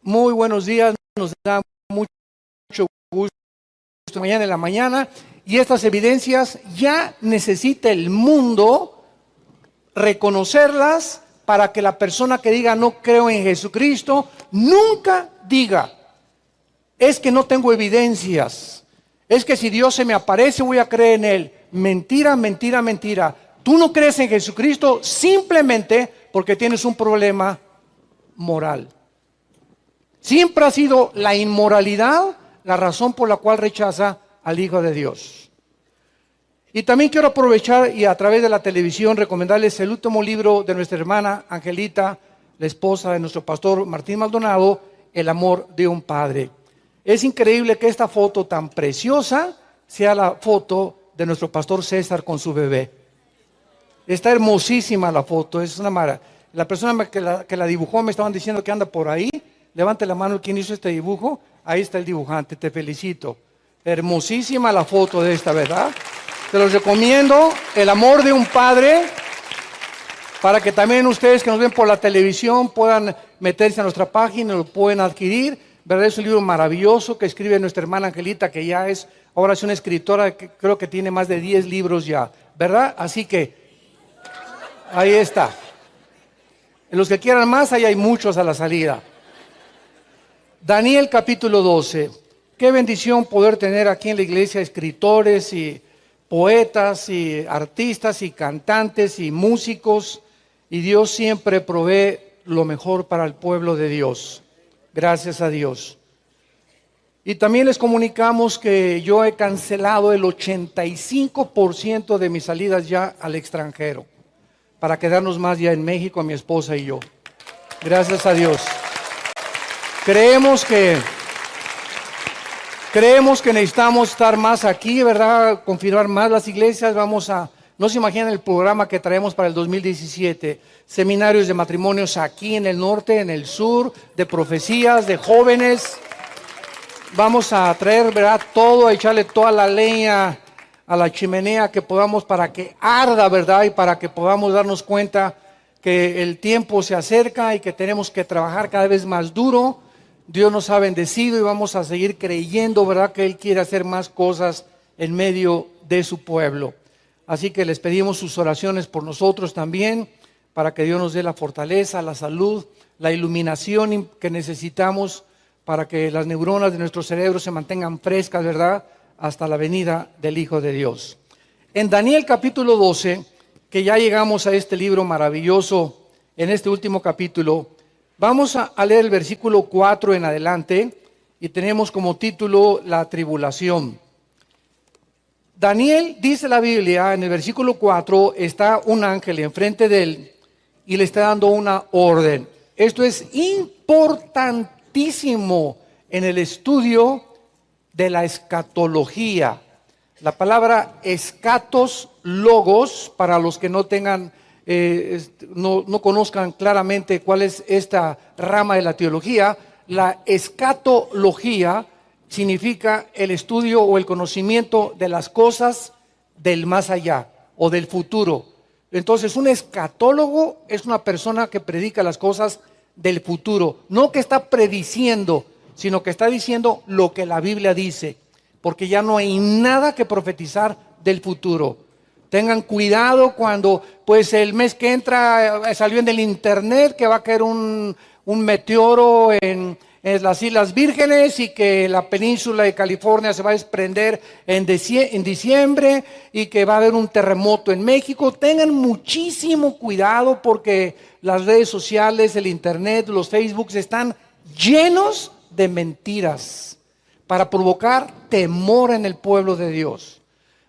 Muy buenos días, nos da mucho gusto mañana en la mañana y estas evidencias ya necesita el mundo reconocerlas para que la persona que diga no creo en Jesucristo nunca diga es que no tengo evidencias, es que si Dios se me aparece voy a creer en Él. Mentira, mentira, mentira. Tú no crees en Jesucristo simplemente porque tienes un problema moral. Siempre ha sido la inmoralidad la razón por la cual rechaza al Hijo de Dios. Y también quiero aprovechar y a través de la televisión recomendarles el último libro de nuestra hermana Angelita, la esposa de nuestro pastor Martín Maldonado, El amor de un padre. Es increíble que esta foto tan preciosa sea la foto de nuestro pastor César con su bebé. Está hermosísima la foto, es una maravilla. La persona que la dibujó me estaban diciendo que anda por ahí. Levante la mano quien hizo este dibujo. Ahí está el dibujante, te felicito. Hermosísima la foto de esta, ¿verdad? Te los recomiendo, El amor de un padre, para que también ustedes que nos ven por la televisión puedan meterse a nuestra página y lo pueden adquirir. ¿Verdad? Es un libro maravilloso que escribe nuestra hermana Angelita, que ya es, ahora es una escritora que creo que tiene más de 10 libros ya, ¿verdad? Así que, ahí está. En los que quieran más, ahí hay muchos a la salida. Daniel capítulo 12. Qué bendición poder tener aquí en la iglesia escritores y poetas y artistas y cantantes y músicos. Y Dios siempre provee lo mejor para el pueblo de Dios. Gracias a Dios. Y también les comunicamos que yo he cancelado el 85% de mis salidas ya al extranjero, para quedarnos más ya en México, mi esposa y yo. Gracias a Dios. Creemos que necesitamos estar más aquí, ¿verdad? Confirmar más las iglesias. No se imaginan el programa que traemos para el 2017. Seminarios de matrimonios aquí en el norte, en el sur, de profecías, de jóvenes. Vamos a traer, ¿verdad? Todo, a echarle toda la leña a la chimenea que podamos para que arda, ¿verdad? Y para que podamos darnos cuenta que el tiempo se acerca y que tenemos que trabajar cada vez más duro. Dios nos ha bendecido y vamos a seguir creyendo, ¿verdad? Que Él quiere hacer más cosas en medio de su pueblo. Así que les pedimos sus oraciones por nosotros también, para que Dios nos dé la fortaleza, la salud, la iluminación que necesitamos para que las neuronas de nuestro cerebro se mantengan frescas, ¿verdad? Hasta la venida del Hijo de Dios. En Daniel capítulo 12, que ya llegamos a este libro maravilloso, en este último capítulo, vamos a leer el versículo 4 en adelante y tenemos como título la tribulación. Daniel, dice la Biblia, en el versículo 4, está un ángel enfrente de él y le está dando una orden. Esto es importantísimo en el estudio de la escatología. La palabra escatos, logos, para los que no tengan, no conozcan claramente cuál es esta rama de la teología, la escatología significa el estudio o el conocimiento de las cosas del más allá o del futuro. Entonces, un escatólogo es una persona que predica las cosas del futuro, no que está prediciendo, sino que está diciendo lo que la Biblia dice, porque ya no hay nada que profetizar del futuro. Tengan cuidado cuando, pues el mes que entra salió en el internet que va a caer un meteoro en las Islas Vírgenes y que la península de California se va a desprender en diciembre y que va a haber un terremoto en México. Tengan muchísimo cuidado porque las redes sociales, el internet, los Facebooks están llenos de mentiras para provocar temor en el pueblo de Dios.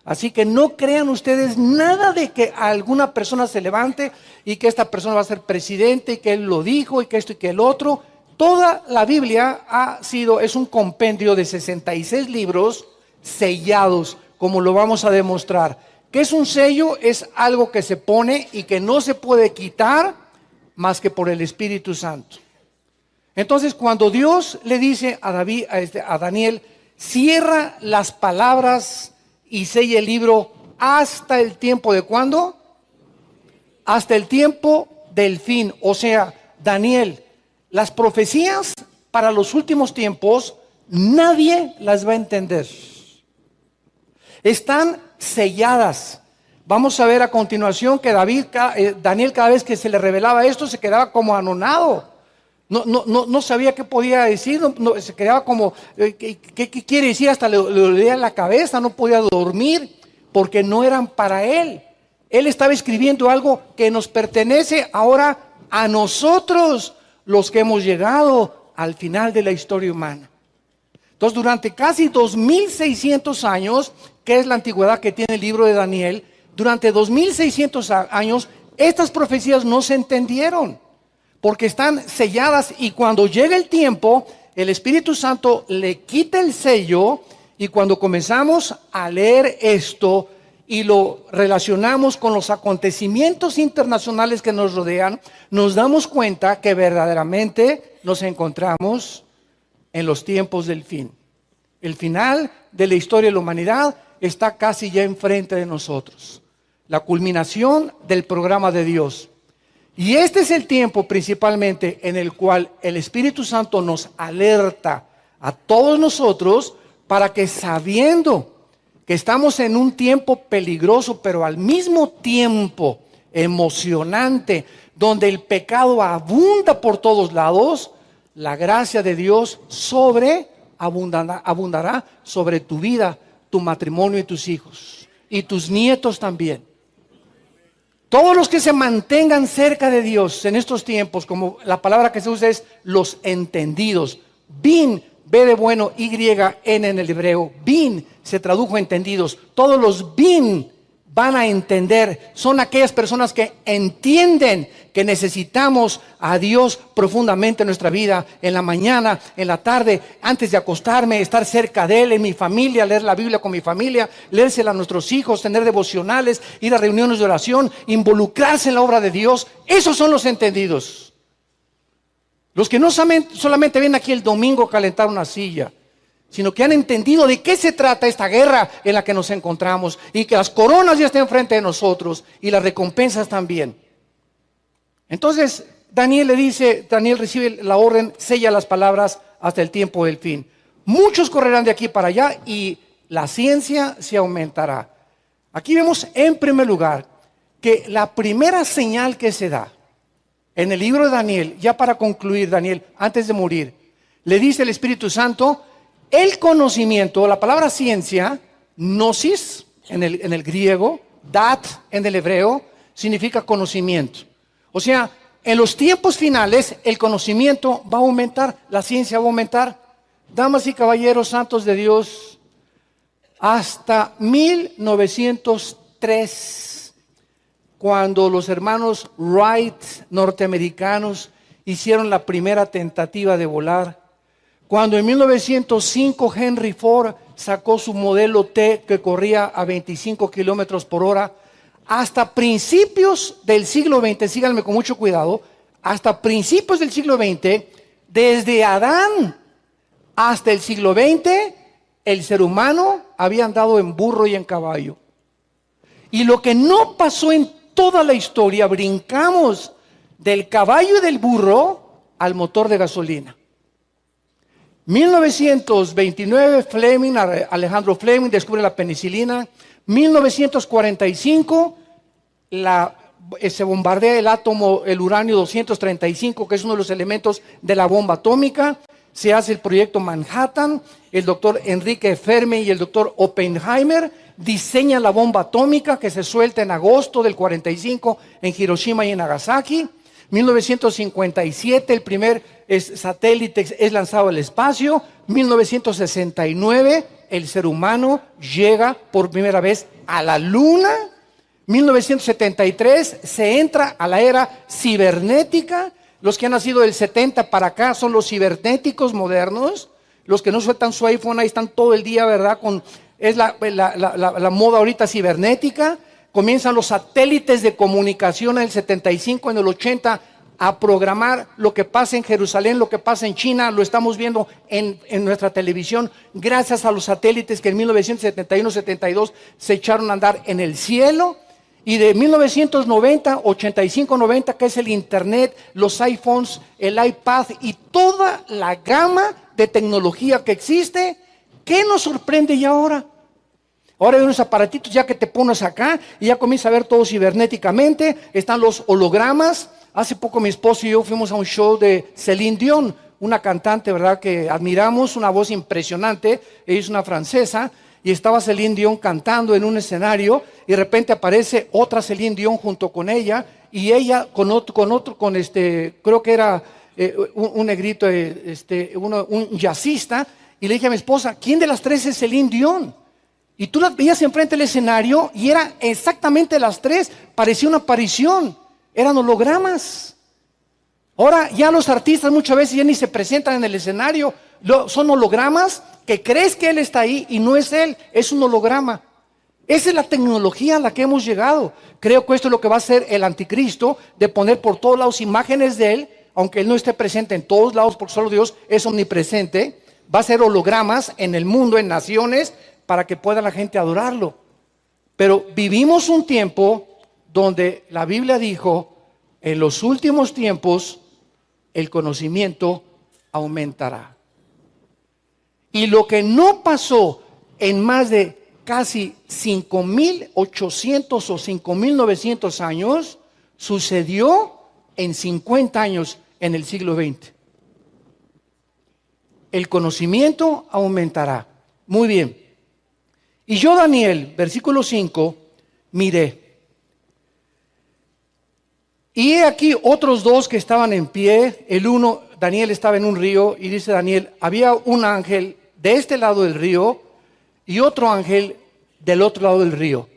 Así que no crean ustedes nada de que alguna persona se levante y que esta persona va a ser presidente y que él lo dijo y que esto y que el otro. Toda la Biblia es un compendio de 66 libros sellados, como lo vamos a demostrar. ¿Qué es un sello? Es algo que se pone y que no se puede quitar más que por el Espíritu Santo. Entonces, cuando Dios le dice a Daniel, cierra las palabras y sella el libro hasta el tiempo de ¿cuándo? Hasta el tiempo del fin. O sea, Daniel, las profecías para los últimos tiempos, nadie las va a entender. Están selladas. Vamos a ver a continuación que Daniel cada vez que se le revelaba esto se quedaba como anonado. No sabía qué podía decir, se quedaba como, ¿qué quiere decir? Hasta le dolía la cabeza, no podía dormir porque no eran para él. Él estaba escribiendo algo que nos pertenece ahora a nosotros, los que hemos llegado al final de la historia humana. Entonces, durante casi 2600 años, que es la antigüedad que tiene el libro de Daniel, durante 2600 años, estas profecías no se entendieron, porque están selladas, y cuando llega el tiempo, el Espíritu Santo le quita el sello, y cuando comenzamos a leer esto y lo relacionamos con los acontecimientos internacionales que nos rodean, nos damos cuenta que verdaderamente nos encontramos en los tiempos del fin. El final de la historia de la humanidad está casi ya enfrente de nosotros. La culminación del programa de Dios. Y este es el tiempo principalmente en el cual el Espíritu Santo nos alerta a todos nosotros para que, sabiendo que estamos en un tiempo peligroso, pero al mismo tiempo emocionante, donde el pecado abunda por todos lados, la gracia de Dios abundará sobre tu vida, tu matrimonio y tus hijos, y tus nietos también. Todos los que se mantengan cerca de Dios en estos tiempos, como la palabra que se usa es los entendidos. Bin, B de bueno, Y-N en el hebreo. Bin se tradujo entendidos. Todos los bin van a entender. Son aquellas personas que entienden que necesitamos a Dios profundamente en nuestra vida, en la mañana, en la tarde, antes de acostarme, estar cerca de Él, en mi familia, leer la Biblia con mi familia, leérsela a nuestros hijos, tener devocionales, ir a reuniones de oración, involucrarse en la obra de Dios. Esos son los entendidos. Los que no solamente vienen aquí el domingo a calentar una silla, sino que han entendido de qué se trata esta guerra en la que nos encontramos, y que las coronas ya están enfrente de nosotros y las recompensas también. Entonces Daniel recibe la orden, sella las palabras hasta el tiempo del fin. Muchos correrán de aquí para allá y la ciencia se aumentará. Aquí vemos en primer lugar que la primera señal que se da en el libro de Daniel, ya para concluir, Daniel, antes de morir, le dice el Espíritu Santo, el conocimiento, la palabra ciencia, gnosis en el griego, dat en el hebreo, significa conocimiento. O sea, en los tiempos finales el conocimiento va a aumentar, la ciencia va a aumentar. Damas y caballeros santos de Dios, hasta 1903, cuando los hermanos Wright, norteamericanos, hicieron la primera tentativa de volar, cuando en 1905 Henry Ford sacó su modelo T que corría a 25 kilómetros por hora, hasta principios del siglo XX, síganme con mucho cuidado, hasta principios del siglo XX, desde Adán hasta el siglo XX, el ser humano había andado en burro y en caballo. Y lo que no pasó en toda la historia, brincamos del caballo y del burro al motor de gasolina. 1929, Alejandro Fleming descubre la penicilina. 1945, se bombardea el átomo, el uranio 235, que es uno de los elementos de la bomba atómica. Se hace el proyecto Manhattan. El doctor Enrique Fermi y el doctor Oppenheimer diseñan la bomba atómica que se suelta en agosto del 45 en Hiroshima y en Nagasaki. 1957 el primer satélite es lanzado al espacio. 1969 el ser humano llega por primera vez a la luna. 1973 se entra a la era cibernética. Los que han nacido del 70 para acá son los cibernéticos modernos. Los que no sueltan su iPhone ahí están todo el día, ¿verdad? Es la moda ahorita cibernética. Comienzan los satélites de comunicación en el 75, en el 80, a programar lo que pasa en Jerusalén, lo que pasa en China. Lo estamos viendo en nuestra televisión, gracias a los satélites que en 1971-72 se echaron a andar en el cielo. Y de 1990, 85, 90, que es el internet, los iPhones, el iPad y toda la gama de tecnología que existe, ¿qué nos sorprende ya ahora? Ahora hay unos aparatitos ya que te pones acá y ya comienzas a ver todo cibernéticamente. Están los hologramas. Hace poco mi esposo y yo fuimos a un show de Celine Dion, una cantante, ¿verdad?, que admiramos, una voz impresionante. Ella es una francesa. Y estaba Celine Dion cantando en un escenario y de repente aparece otra Celine Dion junto con ella y ella creo que era un negrito, un jazzista, y le dije a mi esposa, ¿quién de las tres es Celine Dion? Y tú las veías enfrente del escenario y eran exactamente las tres, parecía una aparición, eran hologramas. Ahora ya los artistas muchas veces ya ni se presentan en el escenario, son hologramas que crees que él está ahí y no es él, es un holograma. Esa es la tecnología a la que hemos llegado. Creo que esto es lo que va a hacer el anticristo, de poner por todos lados imágenes de él, aunque él no esté presente en todos lados porque solo Dios es omnipresente. Va a ser hologramas en el mundo, en naciones, para que pueda la gente adorarlo. Pero vivimos un tiempo donde la Biblia dijo, en los últimos tiempos el conocimiento aumentará. Y lo que no pasó en más de casi 5,800 o 5,900 años, sucedió en 50 años en el siglo XX. El conocimiento aumentará. Muy bien. Y yo, Daniel, versículo 5, miré. Y he aquí otros dos que estaban en pie. El uno, Daniel estaba en un río y dice Daniel, había un ángel de este lado del río y otro ángel del otro lado del río.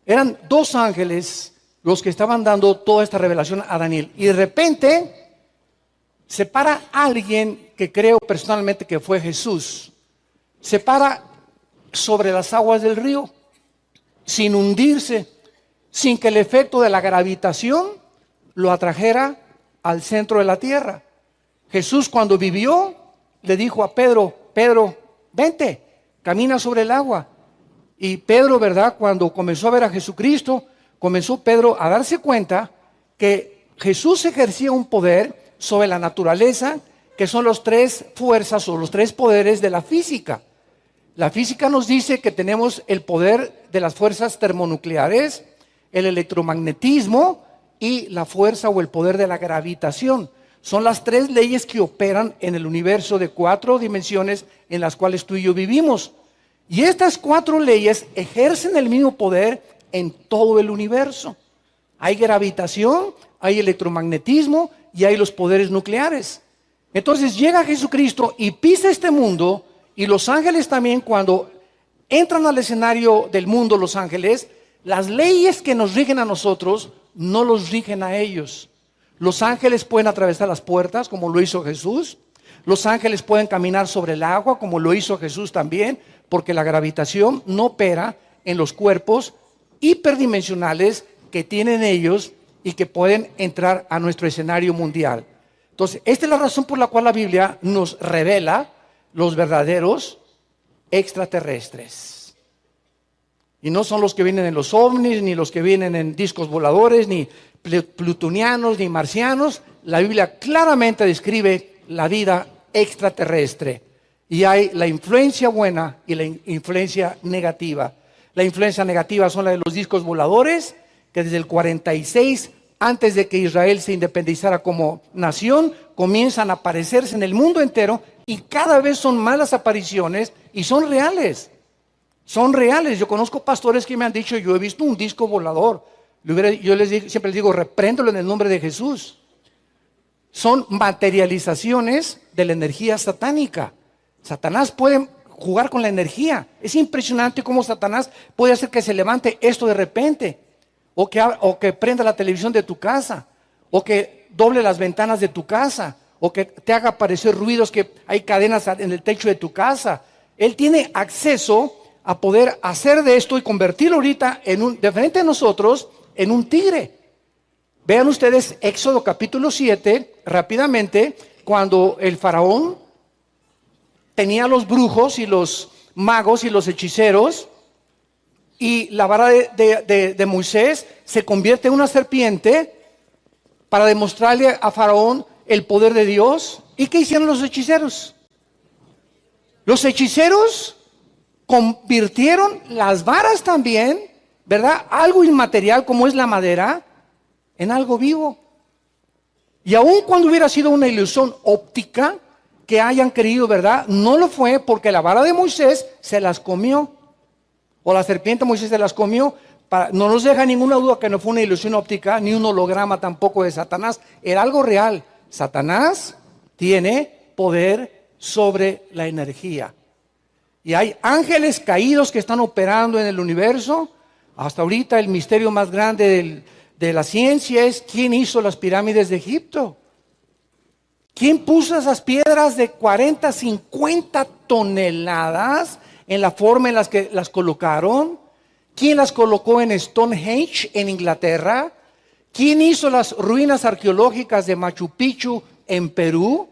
Eran dos ángeles los que estaban dando toda esta revelación a Daniel. Y de repente se para alguien que creo personalmente que fue Jesús. Se para sobre las aguas del río, sin hundirse, sin que el efecto de la gravitación lo atrajera al centro de la tierra. Jesús, cuando vivió, le dijo a Pedro, Pedro, vente, camina sobre el agua. Y Pedro, ¿verdad?, cuando comenzó a ver a Jesucristo, comenzó Pedro a darse cuenta que Jesús ejercía un poder sobre la naturaleza, que son las tres fuerzas o los tres poderes de la física. La física nos dice que tenemos el poder de las fuerzas termonucleares, el electromagnetismo y la fuerza o el poder de la gravitación. Son las tres leyes que operan en el universo de 4 dimensiones en las cuales tú y yo vivimos. Y estas 4 leyes ejercen el mismo poder en todo el universo. Hay gravitación, hay electromagnetismo y hay los poderes nucleares. Entonces llega Jesucristo y pisa este mundo, y los ángeles también, cuando entran al escenario del mundo, los ángeles, las leyes que nos rigen a nosotros no los rigen a ellos. Los ángeles pueden atravesar las puertas como lo hizo Jesús. Los ángeles pueden caminar sobre el agua como lo hizo Jesús también, porque la gravitación no opera en los cuerpos hiperdimensionales que tienen ellos y que pueden entrar a nuestro escenario mundial. Entonces, esta es la razón por la cual la Biblia nos revela los verdaderos extraterrestres. Y no son los que vienen en los ovnis, ni los que vienen en discos voladores, ni plutonianos, ni marcianos. La Biblia claramente describe la vida extraterrestre. Y hay la influencia buena y la influencia negativa. La influencia negativa son la de los discos voladores, que desde el 46, antes de que Israel se independizara como nación, comienzan a aparecerse en el mundo entero, y cada vez son más las apariciones y son reales. Son reales. Yo conozco pastores que me han dicho, yo he visto un disco volador. Yo siempre les digo, repréndelo en el nombre de Jesús. Son materializaciones de la energía satánica. Satanás puede jugar con la energía. Es impresionante cómo Satanás puede hacer que se levante esto de repente, o que prenda la televisión de tu casa, o que doble las ventanas de tu casa, o que te haga aparecer ruidos, que hay cadenas en el techo de tu casa. Él tiene acceso a poder hacer de esto y convertirlo ahorita de frente a nosotros en un tigre. Vean ustedes Éxodo capítulo 7, rápidamente, cuando el faraón tenía los brujos y los magos y los hechiceros, y la vara de Moisés se convierte en una serpiente para demostrarle a Faraón el poder de Dios. ¿Y qué hicieron los hechiceros? Los hechiceros convirtieron las varas también, ¿verdad? Algo inmaterial como es la madera, en algo vivo. Y aun cuando hubiera sido una ilusión óptica que hayan creído, ¿verdad? No lo fue, porque la vara de Moisés se las comió. O la serpiente de Moisés se las comió. No nos deja ninguna duda que no fue una ilusión óptica, ni un holograma tampoco de Satanás. Era algo real. Satanás tiene poder sobre la energía. Y hay ángeles caídos que están operando en el universo. Hasta ahorita el misterio más grande de la ciencia es quién hizo las pirámides de Egipto. ¿Quién puso esas piedras de 40, 50 toneladas en la forma en las que las colocaron? ¿Quién las colocó en Stonehenge, en Inglaterra? ¿Quién hizo las ruinas arqueológicas de Machu Picchu en Perú?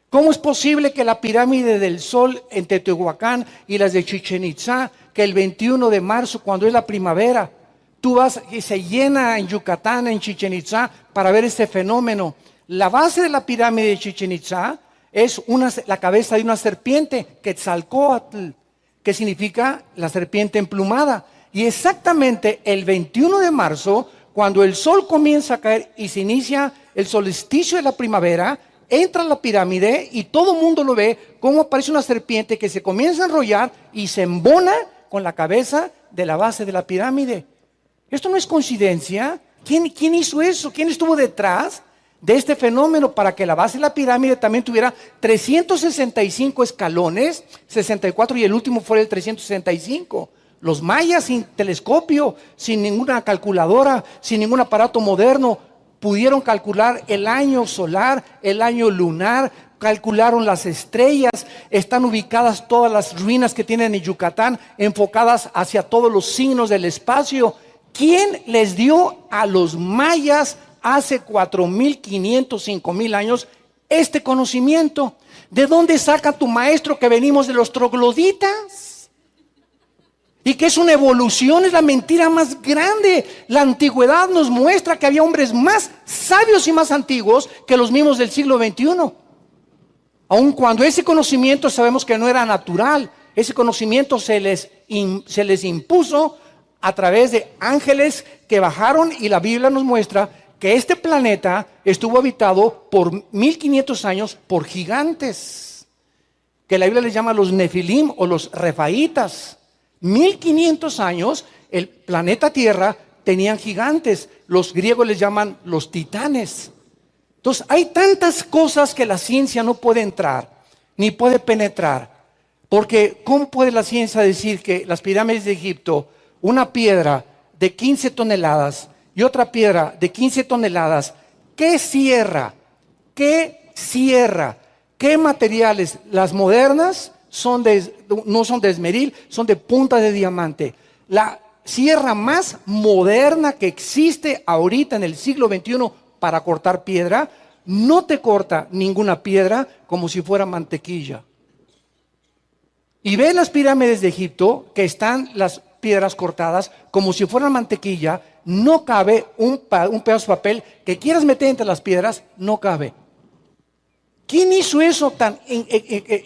¿Cómo es posible que la pirámide del Sol en Teotihuacán y las de Chichén Itzá, que el 21 de marzo, cuando es la primavera, tú vas y se llena en Yucatán, en Chichén Itzá, para ver este fenómeno? La base de la pirámide de Chichén Itzá es la cabeza de una serpiente, Quetzalcóatl, que significa la serpiente emplumada. Y exactamente el 21 de marzo, cuando el sol comienza a caer y se inicia el solsticio de la primavera, entra a la pirámide y todo el mundo lo ve, cómo aparece una serpiente que se comienza a enrollar y se embona con la cabeza de la base de la pirámide. Esto no es coincidencia. ¿Quién hizo eso? ¿Quién estuvo detrás de este fenómeno para que la base de la pirámide también tuviera 365 escalones, 64 y el último fue el 365? Los mayas sin telescopio, sin ninguna calculadora, sin ningún aparato moderno, pudieron calcular el año solar, el año lunar, calcularon las estrellas. Están ubicadas todas las ruinas que tienen en Yucatán, enfocadas hacia todos los signos del espacio. ¿Quién les dio a los mayas hace 4,500, 5,000 años este conocimiento? ¿De dónde saca tu maestro que venimos de los trogloditas? Y que es una evolución, es la mentira más grande. La antigüedad nos muestra que había hombres más sabios y más antiguos que los mismos del siglo XXI. Aun cuando ese conocimiento sabemos que no era natural, ese conocimiento se les impuso a través de ángeles que bajaron, y la Biblia nos muestra que este planeta estuvo habitado por 1,500 años por gigantes, que la Biblia les llama los Nefilim o los Refaitas. 1,500 años el planeta Tierra tenían gigantes. Los griegos les llaman los titanes. Entonces hay tantas cosas que la ciencia no puede entrar ni puede penetrar, porque ¿cómo puede la ciencia decir que las pirámides de Egipto, una piedra de 15 toneladas y otra piedra de 15 toneladas, qué cierra, qué materiales? Las modernas no son de esmeril, son de punta de diamante. La sierra más moderna que existe ahorita en el siglo XXI para cortar piedra, no te corta ninguna piedra como si fuera mantequilla. Y ve las pirámides de Egipto, que están las piedras cortadas como si fueran mantequilla, no cabe un pedazo de papel que quieras meter entre las piedras, no cabe. ¿Quién hizo eso tan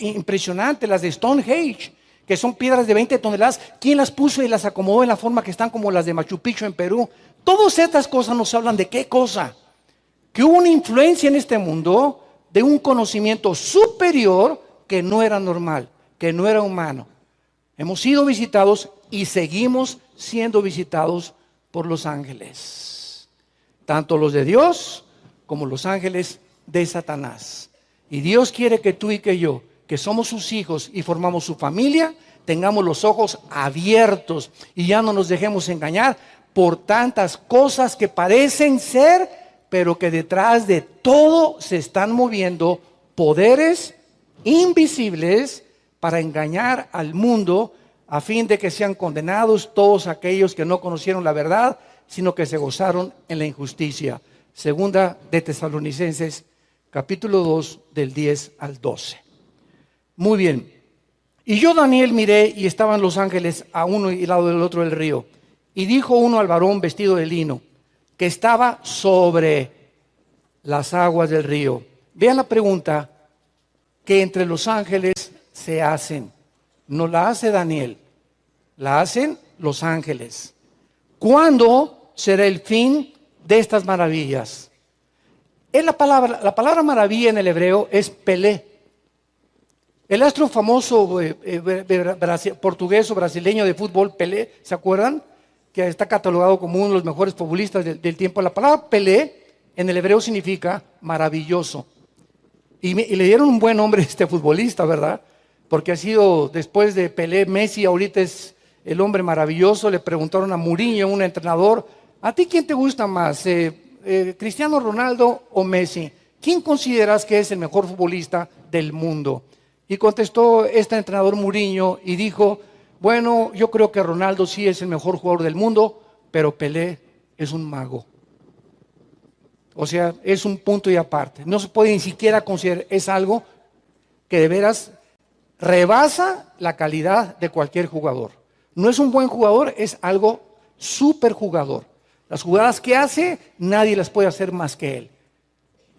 impresionante? Las de Stonehenge, que son piedras de 20 toneladas. ¿Quién las puso y las acomodó en la forma que están como las de Machu Picchu en Perú? Todas estas cosas nos hablan de qué cosa. Que hubo una influencia en este mundo de un conocimiento superior que no era normal, que no era humano. Hemos sido visitados y seguimos siendo visitados por los ángeles. Tanto los de Dios como los ángeles de Satanás. Y Dios quiere que tú y que yo, que somos sus hijos y formamos su familia, tengamos los ojos abiertos y ya no nos dejemos engañar por tantas cosas que parecen ser, pero que detrás de todo se están moviendo poderes invisibles para engañar al mundo, a fin de que sean condenados todos aquellos que no conocieron la verdad, sino que se gozaron en la injusticia. Segunda de Tesalonicenses, capítulo 2, del 10 al 12. Muy bien, Y yo, Daniel, miré y estaban los ángeles a uno y al lado del otro del río. Y dijo uno al varón vestido de lino, que estaba sobre las aguas del río. Vean la pregunta que entre los ángeles se hacen. No la hace Daniel, la hacen los ángeles. ¿Cuándo será el fin de estas maravillas? Es la palabra maravilla en el hebreo es Pelé. El astro famoso portugués o brasileño de fútbol, Pelé, ¿se acuerdan? Que está catalogado como uno de los mejores futbolistas del tiempo. La palabra Pelé en el hebreo significa maravilloso. Y le dieron un buen nombre a este futbolista, ¿verdad? Porque ha sido, después de Pelé, Messi ahorita es el hombre maravilloso. Le preguntaron a Mourinho, un entrenador, ¿a ti quién te gusta más, Cristiano Ronaldo o Messi? ¿Quién consideras que es el mejor futbolista del mundo? Y contestó este entrenador Mourinho y dijo, bueno, yo creo que Ronaldo sí es el mejor jugador del mundo, pero Pelé es un mago. O sea, es un punto y aparte. No se puede ni siquiera considerar, es algo que de veras rebasa la calidad de cualquier jugador. No es un buen jugador, es algo súper jugador. Las jugadas que hace, nadie las puede hacer más que él.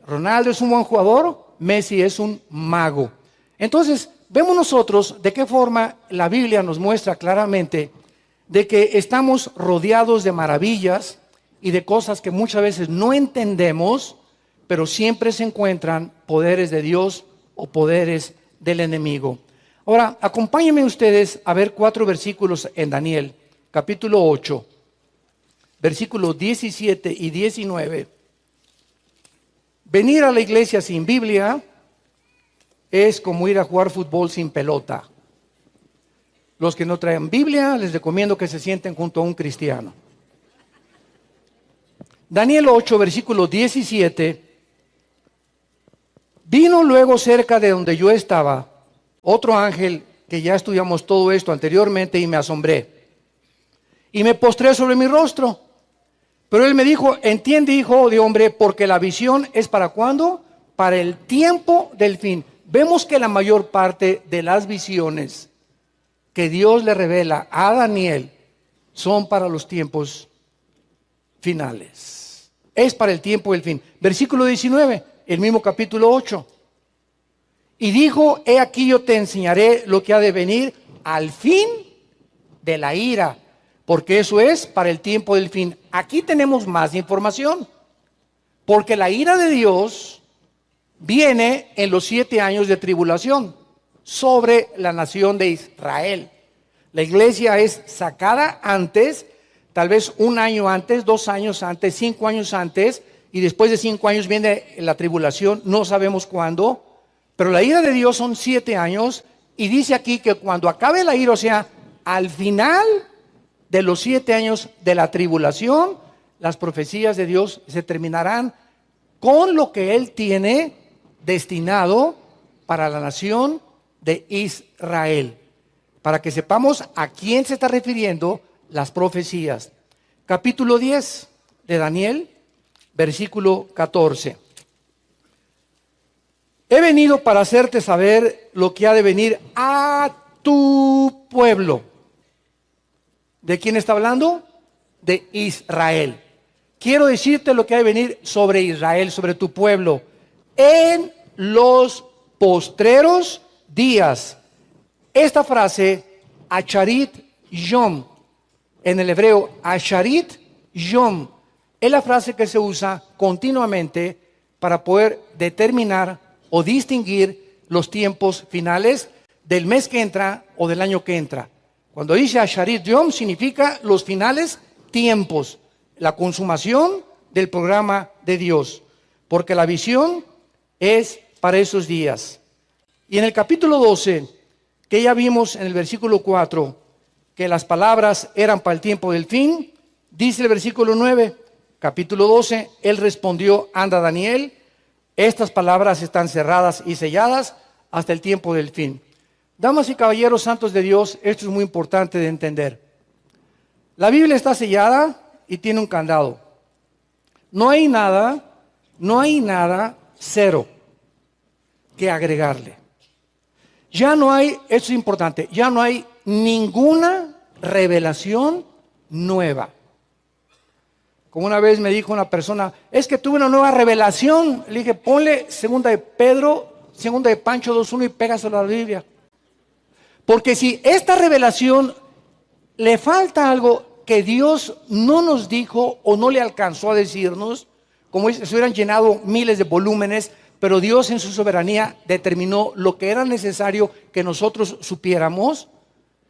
Ronaldo es un buen jugador, Messi es un mago. Entonces, vemos nosotros de qué forma la Biblia nos muestra claramente de que estamos rodeados de maravillas y de cosas que muchas veces no entendemos, pero siempre se encuentran poderes de Dios o poderes del enemigo. Ahora, acompáñenme ustedes a ver 4 versículos en Daniel, capítulo 8, versículos 17 y 19. Venir a la iglesia sin Biblia es como ir a jugar fútbol sin pelota. Los que no traen Biblia, les recomiendo que se sienten junto a un cristiano. Daniel 8, versículo 17. Vino luego cerca de donde yo estaba otro ángel, que ya estudiamos todo esto anteriormente, y me asombré. Y me postré sobre mi rostro. Pero él me dijo, entiende, hijo de hombre, porque la visión es ¿para cuándo? Para el tiempo del fin. Vemos que la mayor parte de las visiones que Dios le revela a Daniel son para los tiempos finales. Es para el tiempo del fin. Versículo 19, el mismo capítulo 8. Y dijo, he aquí yo te enseñaré lo que ha de venir al fin de la ira, porque eso es para el tiempo del fin. Aquí tenemos más información, porque la ira de Dios viene en los 7 años de tribulación sobre la nación de Israel. La iglesia es sacada antes, tal vez 1 año antes, 2 años antes, 5 años antes, y después de 5 años viene la tribulación, no sabemos cuándo, pero la ira de Dios son 7 años, y dice aquí que cuando acabe la ira, o sea, al final de los 7 años de la tribulación, las profecías de Dios se terminarán con lo que Él tiene destinado para la nación de Israel. Para que sepamos a quién se está refiriendo las profecías. Capítulo 10 de Daniel, versículo 14. He venido para hacerte saber lo que ha de venir a tu pueblo. ¿De quién está hablando? De Israel. Quiero decirte lo que ha de venir sobre Israel, sobre tu pueblo, en los postreros días. Esta frase, Acharit Yom, en el hebreo, Acharit Yom, es la frase que se usa continuamente para poder determinar o distinguir los tiempos finales del mes que entra o del año que entra. Cuando dice Asharit Yom, significa los finales tiempos, la consumación del programa de Dios, porque la visión es para esos días. Y en el capítulo 12, que ya vimos en el versículo 4, que las palabras eran para el tiempo del fin, dice el versículo 9, capítulo 12, él respondió, anda Daniel, estas palabras están cerradas y selladas hasta el tiempo del fin. Damas y caballeros santos de Dios, esto es muy importante de entender. La Biblia está sellada y tiene un candado. No hay nada, cero, que agregarle. Ya no hay, eso es importante, ya no hay ninguna revelación nueva. Como una vez me dijo una persona, es que tuve una nueva revelación. Le dije, ponle segunda de Pedro, segunda de Pancho 2:1 y pégaselo a la Biblia. Porque si esta revelación le falta algo que Dios no nos dijo o no le alcanzó a decirnos, como si se hubieran llenado miles de volúmenes, pero Dios en su soberanía determinó lo que era necesario que nosotros supiéramos,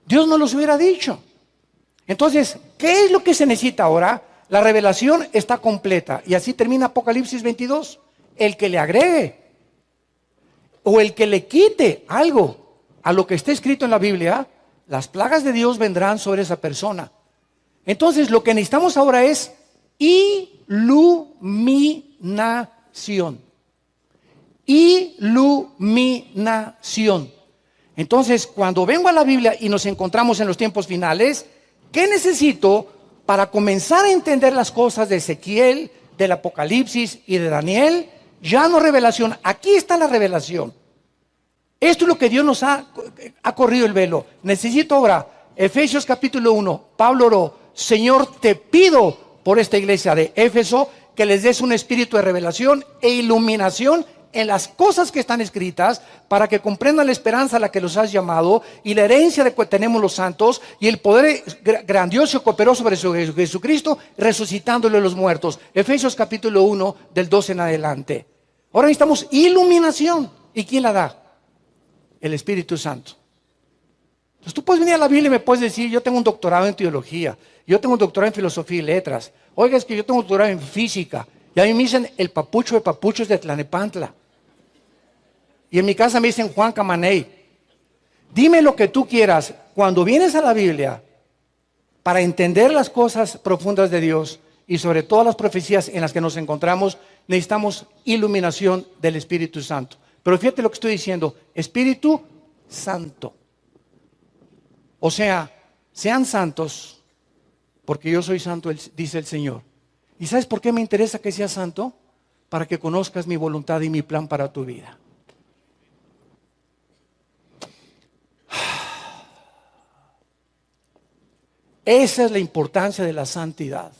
Dios nos los hubiera dicho. Entonces, ¿qué es lo que se necesita ahora? La revelación está completa. Y así termina Apocalipsis 22. El que le agregue o el que le quite algo a lo que está escrito en la Biblia, las plagas de Dios vendrán sobre esa persona. Entonces, lo que necesitamos ahora es iluminación. Iluminación. Entonces, cuando vengo a la Biblia y nos encontramos en los tiempos finales, ¿qué necesito para comenzar a entender las cosas de Ezequiel, del Apocalipsis y de Daniel? Ya no revelación, aquí está la revelación. Esto es lo que Dios nos ha corrido el velo. Necesito ahora, Efesios capítulo 1, Pablo oró, Señor, te pido por esta iglesia de Éfeso que les des un espíritu de revelación e iluminación en las cosas que están escritas, para que comprendan la esperanza a la que los has llamado y la herencia de que tenemos los santos y el poder grandioso que operó sobre Jesucristo, resucitándole a los muertos. Efesios capítulo 1, del 12 en adelante. Ahora necesitamos iluminación. ¿Y quién la da? El Espíritu Santo. Entonces tú puedes venir a la Biblia y me puedes decir, yo tengo un doctorado en teología, yo tengo un doctorado en filosofía y letras. Oiga, es que yo tengo un doctorado en física. Y a mí me dicen el papucho de papuchos de Tlanepantla. Y en mi casa me dicen Juan Camaney. Dime lo que tú quieras. Cuando vienes a la Biblia para entender las cosas profundas de Dios y sobre todas las profecías en las que nos encontramos, necesitamos iluminación del Espíritu Santo. Pero fíjate lo que estoy diciendo, Espíritu Santo. O sea, sean santos, porque yo soy santo, dice el Señor. ¿Y sabes por qué me interesa que seas santo? Para que conozcas mi voluntad y mi plan para tu vida. Esa es la importancia de la santidad.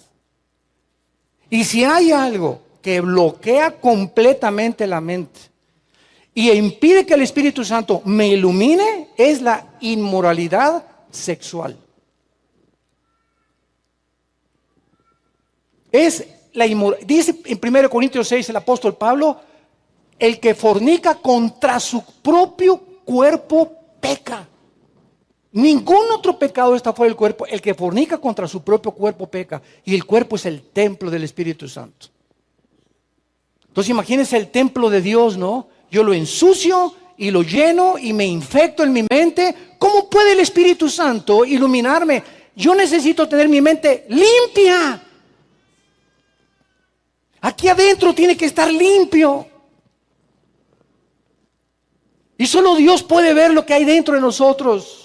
Y si hay algo que bloquea completamente la mente y impide que el Espíritu Santo me ilumine, es la inmoralidad sexual. Es la inmoralidad. Dice en 1 Corintios 6 el apóstol Pablo, el que fornica contra su propio cuerpo peca. Ningún otro pecado está fuera del cuerpo. El que fornica contra su propio cuerpo peca. Y el cuerpo es el templo del Espíritu Santo. Entonces imagínense el templo de Dios, ¿no? Yo lo ensucio y lo lleno y me infecto en mi mente. ¿Cómo puede el Espíritu Santo iluminarme? Yo necesito tener mi mente limpia. Aquí adentro tiene que estar limpio. Y solo Dios puede ver lo que hay dentro de nosotros.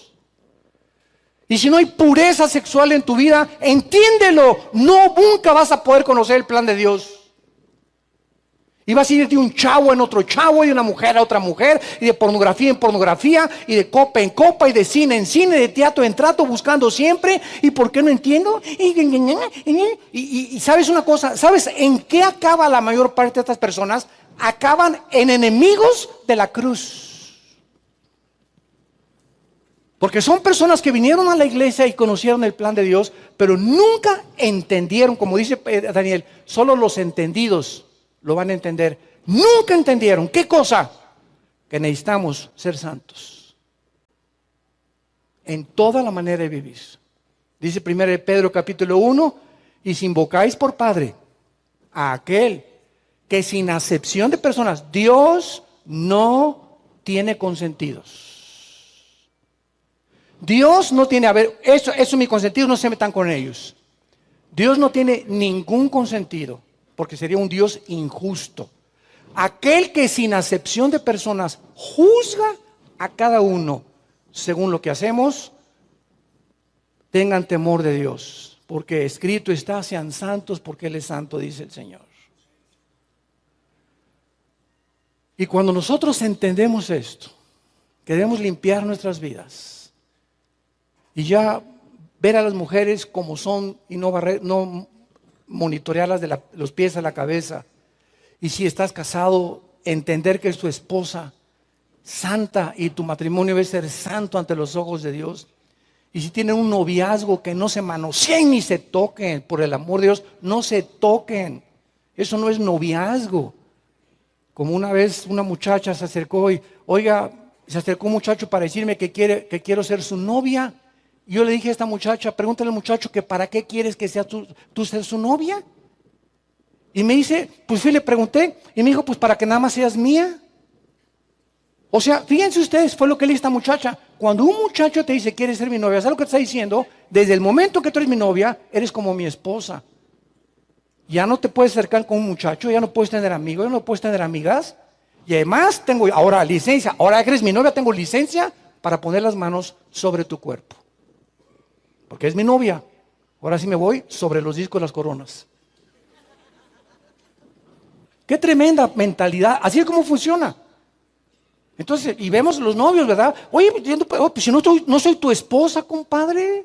Y si no hay pureza sexual en tu vida, entiéndelo, nunca vas a poder conocer el plan de Dios. Y vas a ir de un chavo en otro chavo, y de una mujer a otra mujer, y de pornografía en pornografía, y de copa en copa, y de cine en cine, de teatro en trato, buscando siempre. ¿Y por qué no entiendo? Y ¿sabes una cosa? ¿Sabes en qué acaba la mayor parte de estas personas? Acaban en enemigos de la cruz. Porque son personas que vinieron a la iglesia y conocieron el plan de Dios, pero nunca entendieron, como dice Daniel, solo los entendidos lo van a entender. Nunca entendieron. ¿Qué cosa? Que necesitamos ser santos en toda la manera de vivir. Dice 1 Pedro capítulo 1, y si invocáis por Padre a aquel que sin acepción de personas, Dios no tiene consentidos. Dios no tiene, a ver, eso mis consentidos no se metan con ellos. Dios no tiene ningún consentido, porque sería un Dios injusto. Aquel que sin acepción de personas juzga a cada uno según lo que hacemos, tengan temor de Dios, porque escrito está, sean santos porque Él es santo, dice el Señor. Y cuando nosotros entendemos esto, que debemos limpiar nuestras vidas y ya ver a las mujeres como son y no monitorearlas de los pies a la cabeza. Y si estás casado, entender que es tu esposa santa y tu matrimonio debe ser santo ante los ojos de Dios. Y si tienen un noviazgo, que no se manoseen ni se toquen, por el amor de Dios, no se toquen. Eso no es noviazgo. Como una vez una muchacha se acercó y, oiga, se acercó un muchacho para decirme que quiero ser su novia. Y yo le dije a esta muchacha, pregúntale al muchacho que para qué quieres que sea tú ser su novia. Y me dice, pues fui y le pregunté, y me dijo, pues para que nada más seas mía. O sea, fíjense ustedes, fue lo que le dije a esta muchacha. Cuando un muchacho te dice, ¿quieres ser mi novia? ¿Sabes lo que te está diciendo? Desde el momento que tú eres mi novia, eres como mi esposa. Ya no te puedes acercar con un muchacho, ya no puedes tener amigos, ya no puedes tener amigas. Y además tengo ahora licencia, ahora que eres mi novia, tengo licencia para poner las manos sobre tu cuerpo. Porque es mi novia. Ahora sí me voy sobre los discos, las coronas. Qué tremenda mentalidad. Así es como funciona. Entonces, y vemos los novios, ¿verdad? Oye, pues si no soy tu esposa, compadre.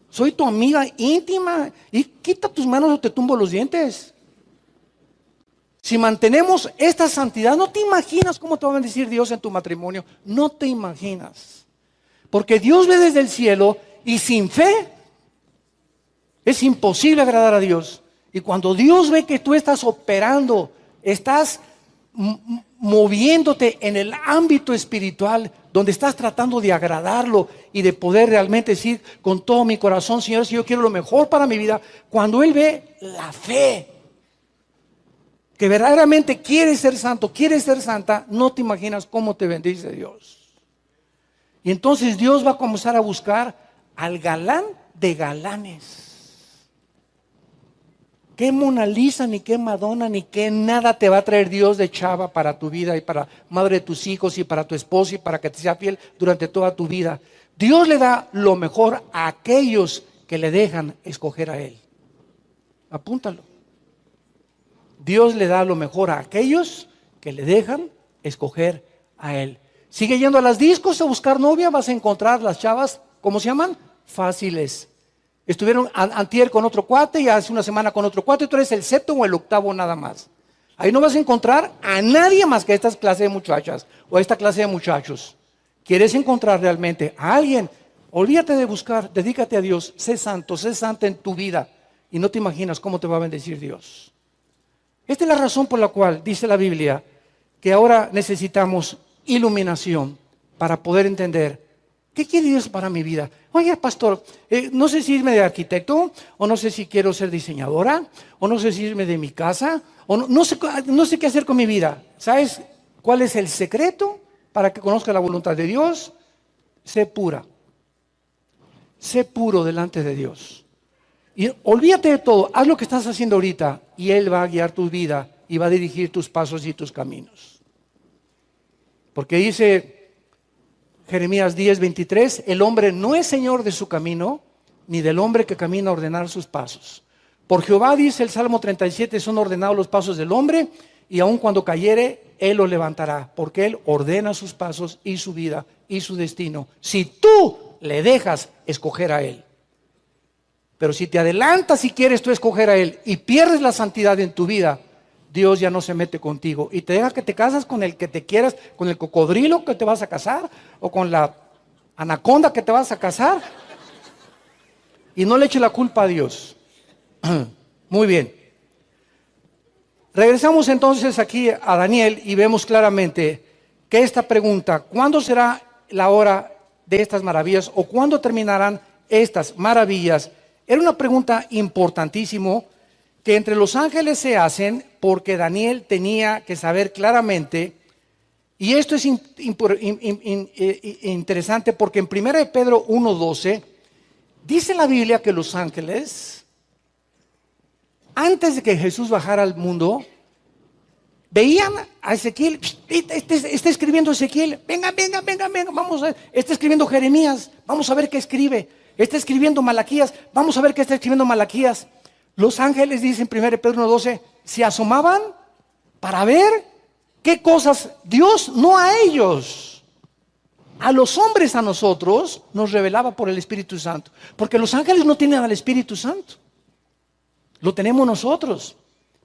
Soy tu amiga íntima. Y quita tus manos o te tumbo los dientes. Si mantenemos esta santidad, no te imaginas cómo te va a bendecir Dios en tu matrimonio. No te imaginas. Porque Dios ve desde el cielo y sin fe es imposible agradar a Dios. Y cuando Dios ve que tú estás operando, estás moviéndote en el ámbito espiritual, donde estás tratando de agradarlo y de poder realmente decir con todo mi corazón, Señor, si yo quiero lo mejor para mi vida, cuando Él ve la fe, que verdaderamente quieres ser santo, quieres ser santa, no te imaginas cómo te bendice Dios. Y entonces Dios va a comenzar a buscar al galán de galanes. Qué Mona Lisa, ni qué Madonna, ni qué nada te va a traer Dios de chava para tu vida y para madre de tus hijos y para tu esposo y para que te sea fiel durante toda tu vida. Dios le da lo mejor a aquellos que le dejan escoger a Él. Apúntalo. Dios le da lo mejor a aquellos que le dejan escoger a Él. Sigue yendo a las discos a buscar novia, vas a encontrar las chavas, ¿cómo se llaman? Fáciles. Estuvieron antier con otro cuate y hace una semana con otro cuate, y tú eres el séptimo o el octavo nada más. Ahí no vas a encontrar a nadie más que esta clase de muchachas o esta clase de muchachos. ¿Quieres encontrar realmente a alguien? Olvídate de buscar, dedícate a Dios, sé santo, sé santa en tu vida y no te imaginas cómo te va a bendecir Dios. Esta es la razón por la cual dice la Biblia que ahora necesitamos iluminación para poder entender ¿qué quiere Dios para mi vida? Oye, pastor, no sé si irme de arquitecto, o no sé si quiero ser diseñadora, o no sé si irme de mi casa, o no sé qué hacer con mi vida. ¿Sabes cuál es el secreto para que conozca la voluntad de Dios? Sé pura. Sé puro delante de Dios. Y olvídate de todo, haz lo que estás haciendo ahorita, y Él va a guiar tu vida, y va a dirigir tus pasos y tus caminos. Porque dice Jeremías 10:23, el hombre no es señor de su camino, ni del hombre que camina a ordenar sus pasos. Por Jehová, dice el Salmo 37, son ordenados los pasos del hombre, y aun cuando cayere, Él lo levantará, porque Él ordena sus pasos y su vida y su destino. Si tú le dejas escoger a Él. Pero si te adelantas y quieres tú escoger a Él y pierdes la santidad en tu vida, Dios ya no se mete contigo y te deja que te casas con el que te quieras, con el cocodrilo que te vas a casar o con la anaconda que te vas a casar. Y no le eche la culpa a Dios. Muy bien. Regresamos entonces aquí a Daniel y vemos claramente que esta pregunta, ¿cuándo será la hora de estas maravillas o cuándo terminarán estas maravillas? Era una pregunta importantísima que entre los ángeles se hacen porque Daniel tenía que saber claramente, y esto es interesante porque en 1 Pedro 1:12 dice la Biblia que los ángeles, antes de que Jesús bajara al mundo, veían a Ezequiel, está escribiendo Ezequiel, venga, vamos a ver, está escribiendo Jeremías, vamos a ver qué escribe, está escribiendo Malaquías, vamos a ver qué está escribiendo Malaquías. Los ángeles, dicen 1 Pedro 1:12, se asomaban para ver qué cosas Dios, no a ellos, a los hombres, a nosotros, nos revelaba por el Espíritu Santo. Porque los ángeles no tienen al Espíritu Santo. Lo tenemos nosotros.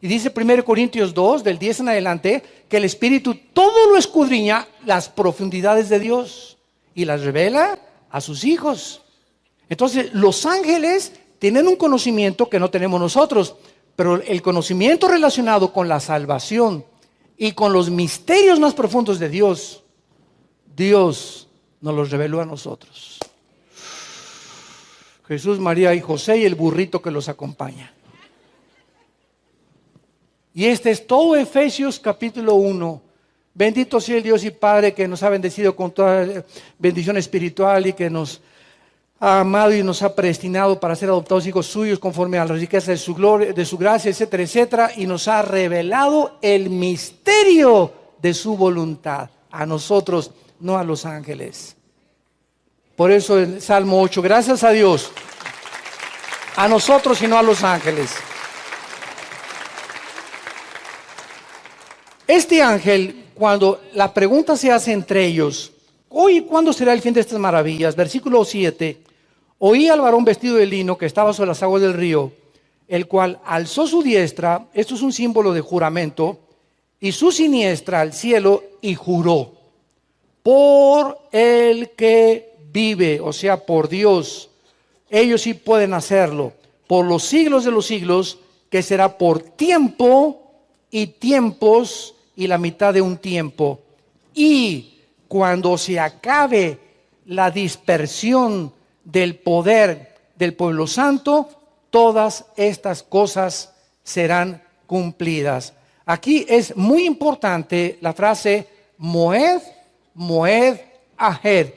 Y dice 1 Corintios 2, del 10 en adelante, que el Espíritu todo lo escudriña, las profundidades de Dios, y las revela a sus hijos. Entonces, los ángeles tienen un conocimiento que no tenemos nosotros, pero el conocimiento relacionado con la salvación y con los misterios más profundos de Dios, Dios nos los reveló a nosotros. Jesús, María y José y el burrito que los acompaña. Y este es todo Efesios capítulo 1. Bendito sea el Dios y Padre que nos ha bendecido con toda bendición espiritual y que nos ha amado y nos ha predestinado para ser adoptados hijos suyos conforme a la riqueza de su gloria, de su gracia, etcétera, etcétera. Y nos ha revelado el misterio de su voluntad a nosotros, no a los ángeles. Por eso en Salmo 8, gracias a Dios, a nosotros y no a los ángeles. Este ángel, cuando la pregunta se hace entre ellos, oye, ¿cuándo será el fin de estas maravillas? Versículo 7, oí al varón vestido de lino que estaba sobre las aguas del río, el cual alzó su diestra, esto es un símbolo de juramento, y su siniestra al cielo y juró, por el que vive, o sea, por Dios, ellos sí pueden hacerlo, por los siglos de los siglos, que será por tiempo y tiempos y la mitad de un tiempo. Y cuando se acabe la dispersión del poder del pueblo santo, todas estas cosas serán cumplidas. Aquí es muy importante la frase Moed, Moed, Ahed.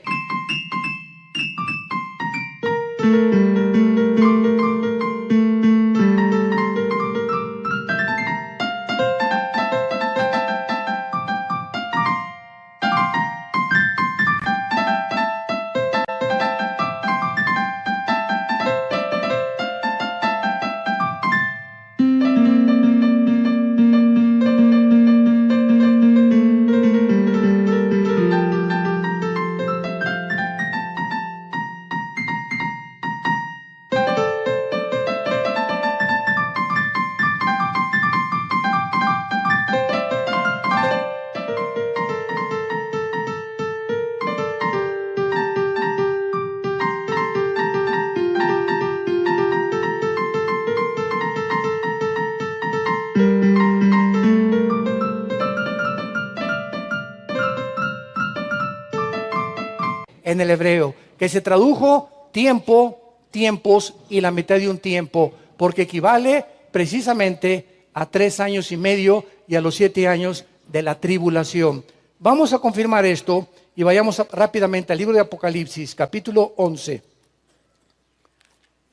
En el hebreo, que se tradujo tiempo, tiempos y la mitad de un tiempo, porque equivale precisamente a 3 años y medio y a los 7 años de la tribulación. Vamos a confirmar esto y vayamos rápidamente al libro de Apocalipsis, capítulo 11.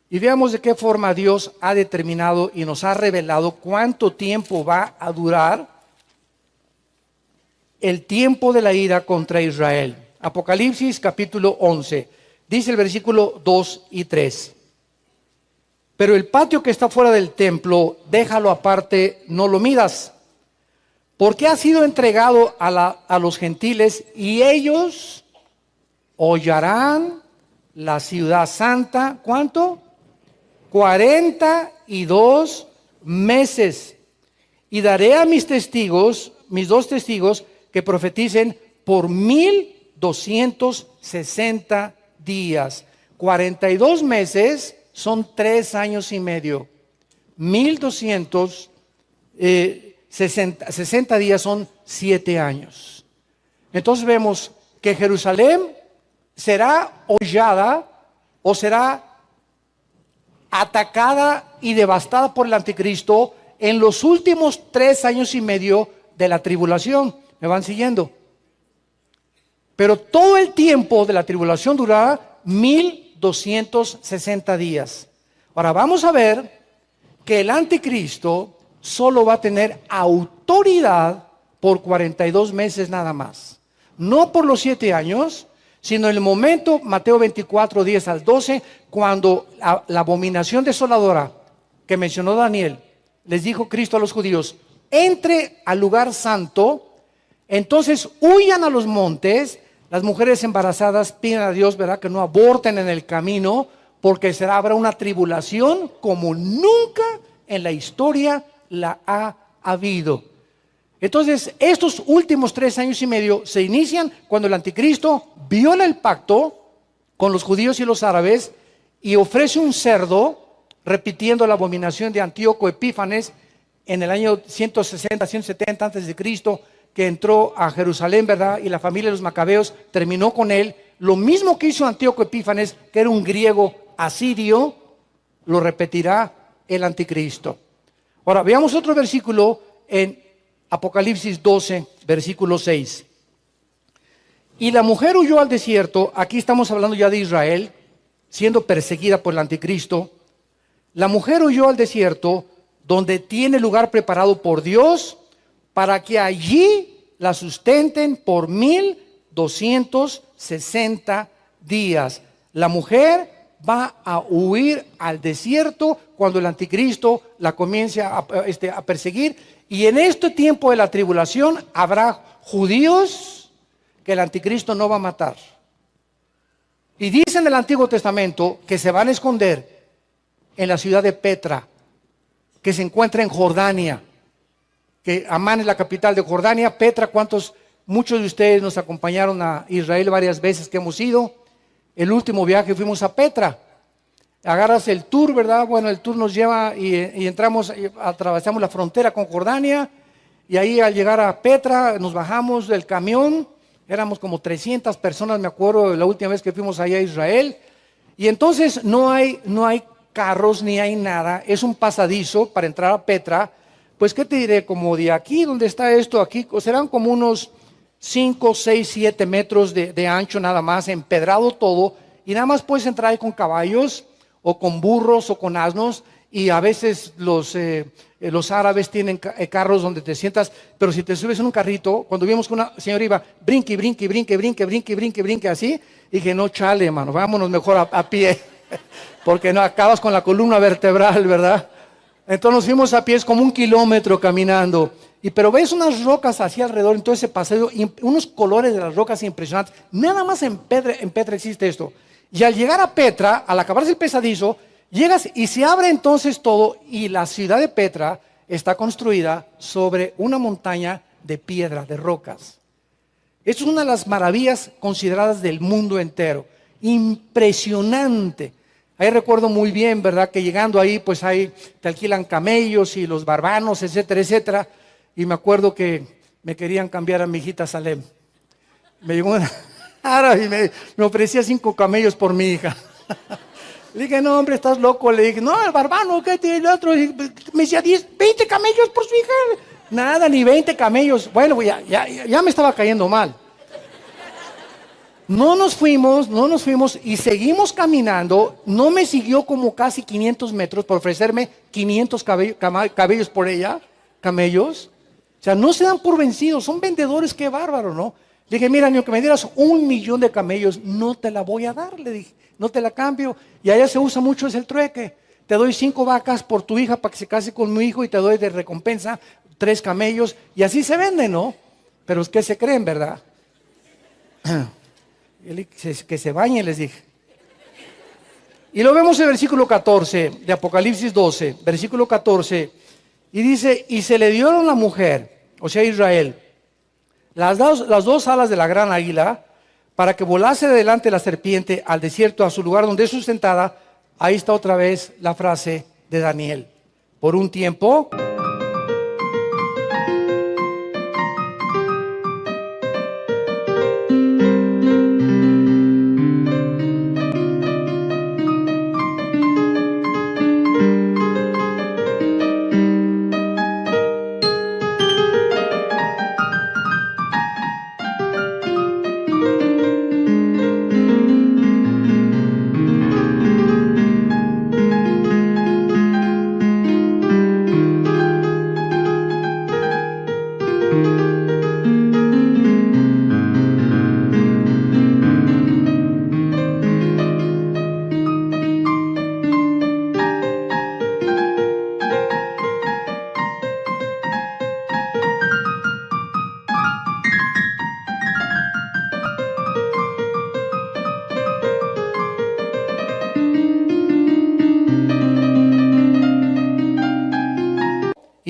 Y veamos de qué forma Dios ha determinado y nos ha revelado cuánto tiempo va a durar el tiempo de la ira contra Israel. Apocalipsis capítulo 11, dice el versículo 2 y 3. Pero el patio que está fuera del templo, déjalo aparte, no lo midas, porque ha sido entregado a los gentiles y ellos hollarán la ciudad santa. ¿Cuánto? 42 meses. Y daré a mis testigos, mis 2 testigos, que profeticen por 1260 días. 42 meses son 3 años y medio. 1260 días son 7 años. Entonces vemos que Jerusalén será hollada o será atacada y devastada por el anticristo en los últimos 3 años y medio de la tribulación. ¿Me van siguiendo? Pero todo el tiempo de la tribulación durará 1260 días. Ahora vamos a ver que el anticristo solo va a tener autoridad por 42 meses nada más. No por los 7 años, sino en el momento, Mateo 24, 10 al 12, cuando la abominación desoladora que mencionó Daniel, les dijo Cristo a los judíos, entre al lugar santo, entonces huyan a los montes, Las mujeres embarazadas piden a Dios, ¿verdad?, que no aborten en el camino, porque habrá una tribulación como nunca en la historia la ha habido. Entonces, estos últimos 3 años y medio se inician cuando el anticristo viola el pacto con los judíos y los árabes y ofrece un cerdo, repitiendo la abominación de Antíoco Epífanes en el año 160, 170 antes de Cristo, que entró a Jerusalén, ¿verdad? Y la familia de los macabeos terminó con él. Lo mismo que hizo Antíoco Epífanes, que era un griego asirio, lo repetirá el anticristo. Ahora, veamos otro versículo en Apocalipsis 12, versículo 6. Y la mujer huyó al desierto. Aquí estamos hablando ya de Israel, siendo perseguida por el anticristo. La mujer huyó al desierto, donde tiene lugar preparado por Dios, para que allí la sustenten por 1260 días. La mujer va a huir al desierto cuando el anticristo la comience a perseguir. Y en este tiempo de la tribulación habrá judíos que el anticristo no va a matar. Y dice en el Antiguo Testamento que se van a esconder en la ciudad de Petra, que se encuentra en Jordania, que Amán es la capital de Jordania. Petra, muchos de ustedes nos acompañaron a Israel varias veces que hemos ido. El último viaje fuimos a Petra. Agarras el tour, ¿verdad? Bueno, el tour nos lleva y entramos, atravesamos la frontera con Jordania, y ahí al llegar a Petra nos bajamos del camión. Éramos como 300 personas, me acuerdo de la última vez que fuimos allá a Israel. Y entonces no hay carros ni hay nada, es un pasadizo para entrar a Petra. Pues qué te diré, como de aquí donde está esto, aquí serán como unos 5, 6, 7 metros de ancho nada más, empedrado todo, y nada más puedes entrar ahí con caballos o con burros o con asnos. Y a veces los árabes tienen carros donde te sientas, pero si te subes en un carrito, cuando vimos que una señora iba brinque, así, dije, no, chale, hermano, vámonos mejor a pie, porque no acabas con la columna vertebral, ¿verdad? Entonces nos fuimos a pie, es como 1 kilómetro caminando, pero ves unas rocas hacia alrededor, entonces ese paseo, unos colores de las rocas impresionantes. Nada más en Petra existe esto. Y al llegar a Petra, al acabarse el pasadizo, llegas y se abre entonces todo, y la ciudad de Petra está construida sobre una montaña de piedra, de rocas. Esto es una de las maravillas consideradas del mundo entero. Impresionante. Ahí recuerdo muy bien, ¿verdad?, que llegando ahí, pues ahí te alquilan camellos y los barbanos, etcétera, etcétera. Y me acuerdo que me querían cambiar a mi hijita Salem. Me llegó una árabe y me ofrecía 5 camellos por mi hija. Le dije, no, hombre, estás loco. Le dije, no, el barbano, ¿qué tiene el otro? Y me decía 20 camellos por su hija. Nada, ni 20 camellos. Bueno, ya me estaba cayendo mal. No nos fuimos y seguimos caminando. No me siguió como casi 500 metros por ofrecerme 500 camellos por ella, camellos. O sea, no se dan por vencidos, son vendedores, qué bárbaro, ¿no? Le dije, mira, ni aunque me dieras 1 millón de camellos, no te la voy a dar, le dije, no te la cambio. Y allá se usa mucho, es el trueque. Te doy 5 vacas por tu hija para que se case con mi hijo, y te doy de recompensa 3 camellos, y así se vende, ¿no? Pero es que se creen, ¿verdad? Que se bañen, les dije. Y lo vemos en el versículo 14 de Apocalipsis 12, versículo 14, y dice, y se le dieron a la mujer, o sea, Israel, las 2 alas de la gran águila, para que volase de delante la serpiente al desierto, a su lugar donde es sustentada. Ahí está otra vez la frase de Daniel. Por un tiempo.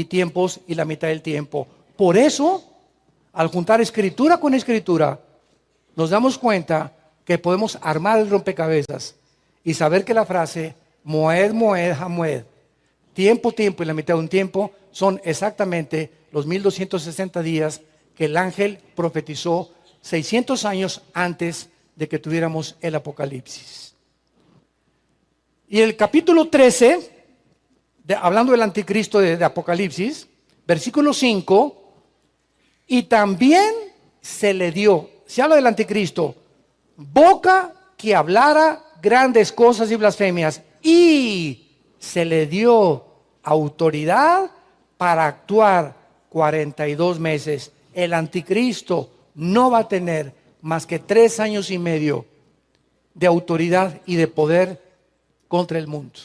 tiempos y la mitad del tiempo. Por eso, al juntar escritura con escritura, nos damos cuenta que podemos armar el rompecabezas y saber que la frase Moed, Moed, HaMoed, tiempo, tiempo y la mitad de un tiempo, son exactamente los 1260 días que el ángel profetizó 600 años antes de que tuviéramos el Apocalipsis. Y el capítulo 13, hablando del anticristo de Apocalipsis, versículo 5, y también se le dio, se habla del anticristo, boca que hablara grandes cosas y blasfemias, y se le dio autoridad para actuar 42 meses. El anticristo no va a tener más que 3 años y medio de autoridad y de poder contra el mundo.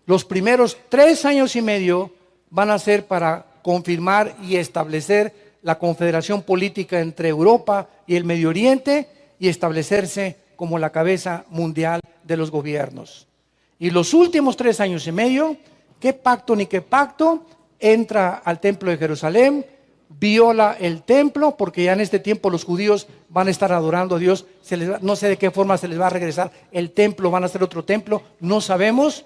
Los primeros 3 años y medio van a ser para confirmar y establecer la confederación política entre Europa y el Medio Oriente y establecerse como la cabeza mundial de los gobiernos. Y los últimos 3 años y medio, qué pacto ni qué pacto, entra al templo de Jerusalén, viola el templo, porque ya en este tiempo los judíos van a estar adorando a Dios, no sé de qué forma se les va a regresar el templo, van a hacer otro templo, no sabemos,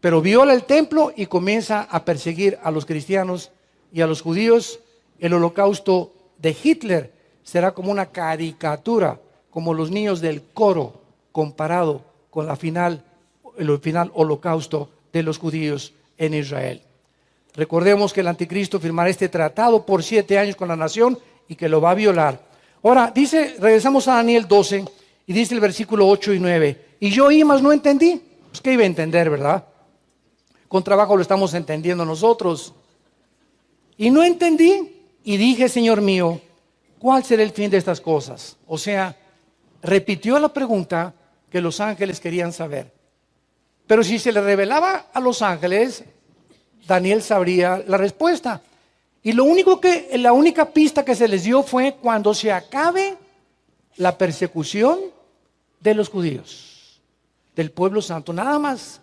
pero viola el templo y comienza a perseguir a los cristianos y a los judíos. El holocausto de Hitler será como una caricatura, como los niños del coro, comparado con el final holocausto de los judíos en Israel. Recordemos que el anticristo firmará este tratado por 7 años con la nación y que lo va a violar. Ahora, regresamos a Daniel 12 y dice el versículo 8 y 9. Y yo oí, mas no entendí. Pues qué iba a entender, ¿verdad? Con trabajo lo estamos entendiendo nosotros. Y no entendí y dije, Señor mío, ¿cuál será el fin de estas cosas? O sea, repitió la pregunta que los ángeles querían saber. Pero si se le revelaba a los ángeles, Daniel sabría la respuesta. Y la única pista que se les dio fue cuando se acabe la persecución de los judíos, del pueblo santo, nada más.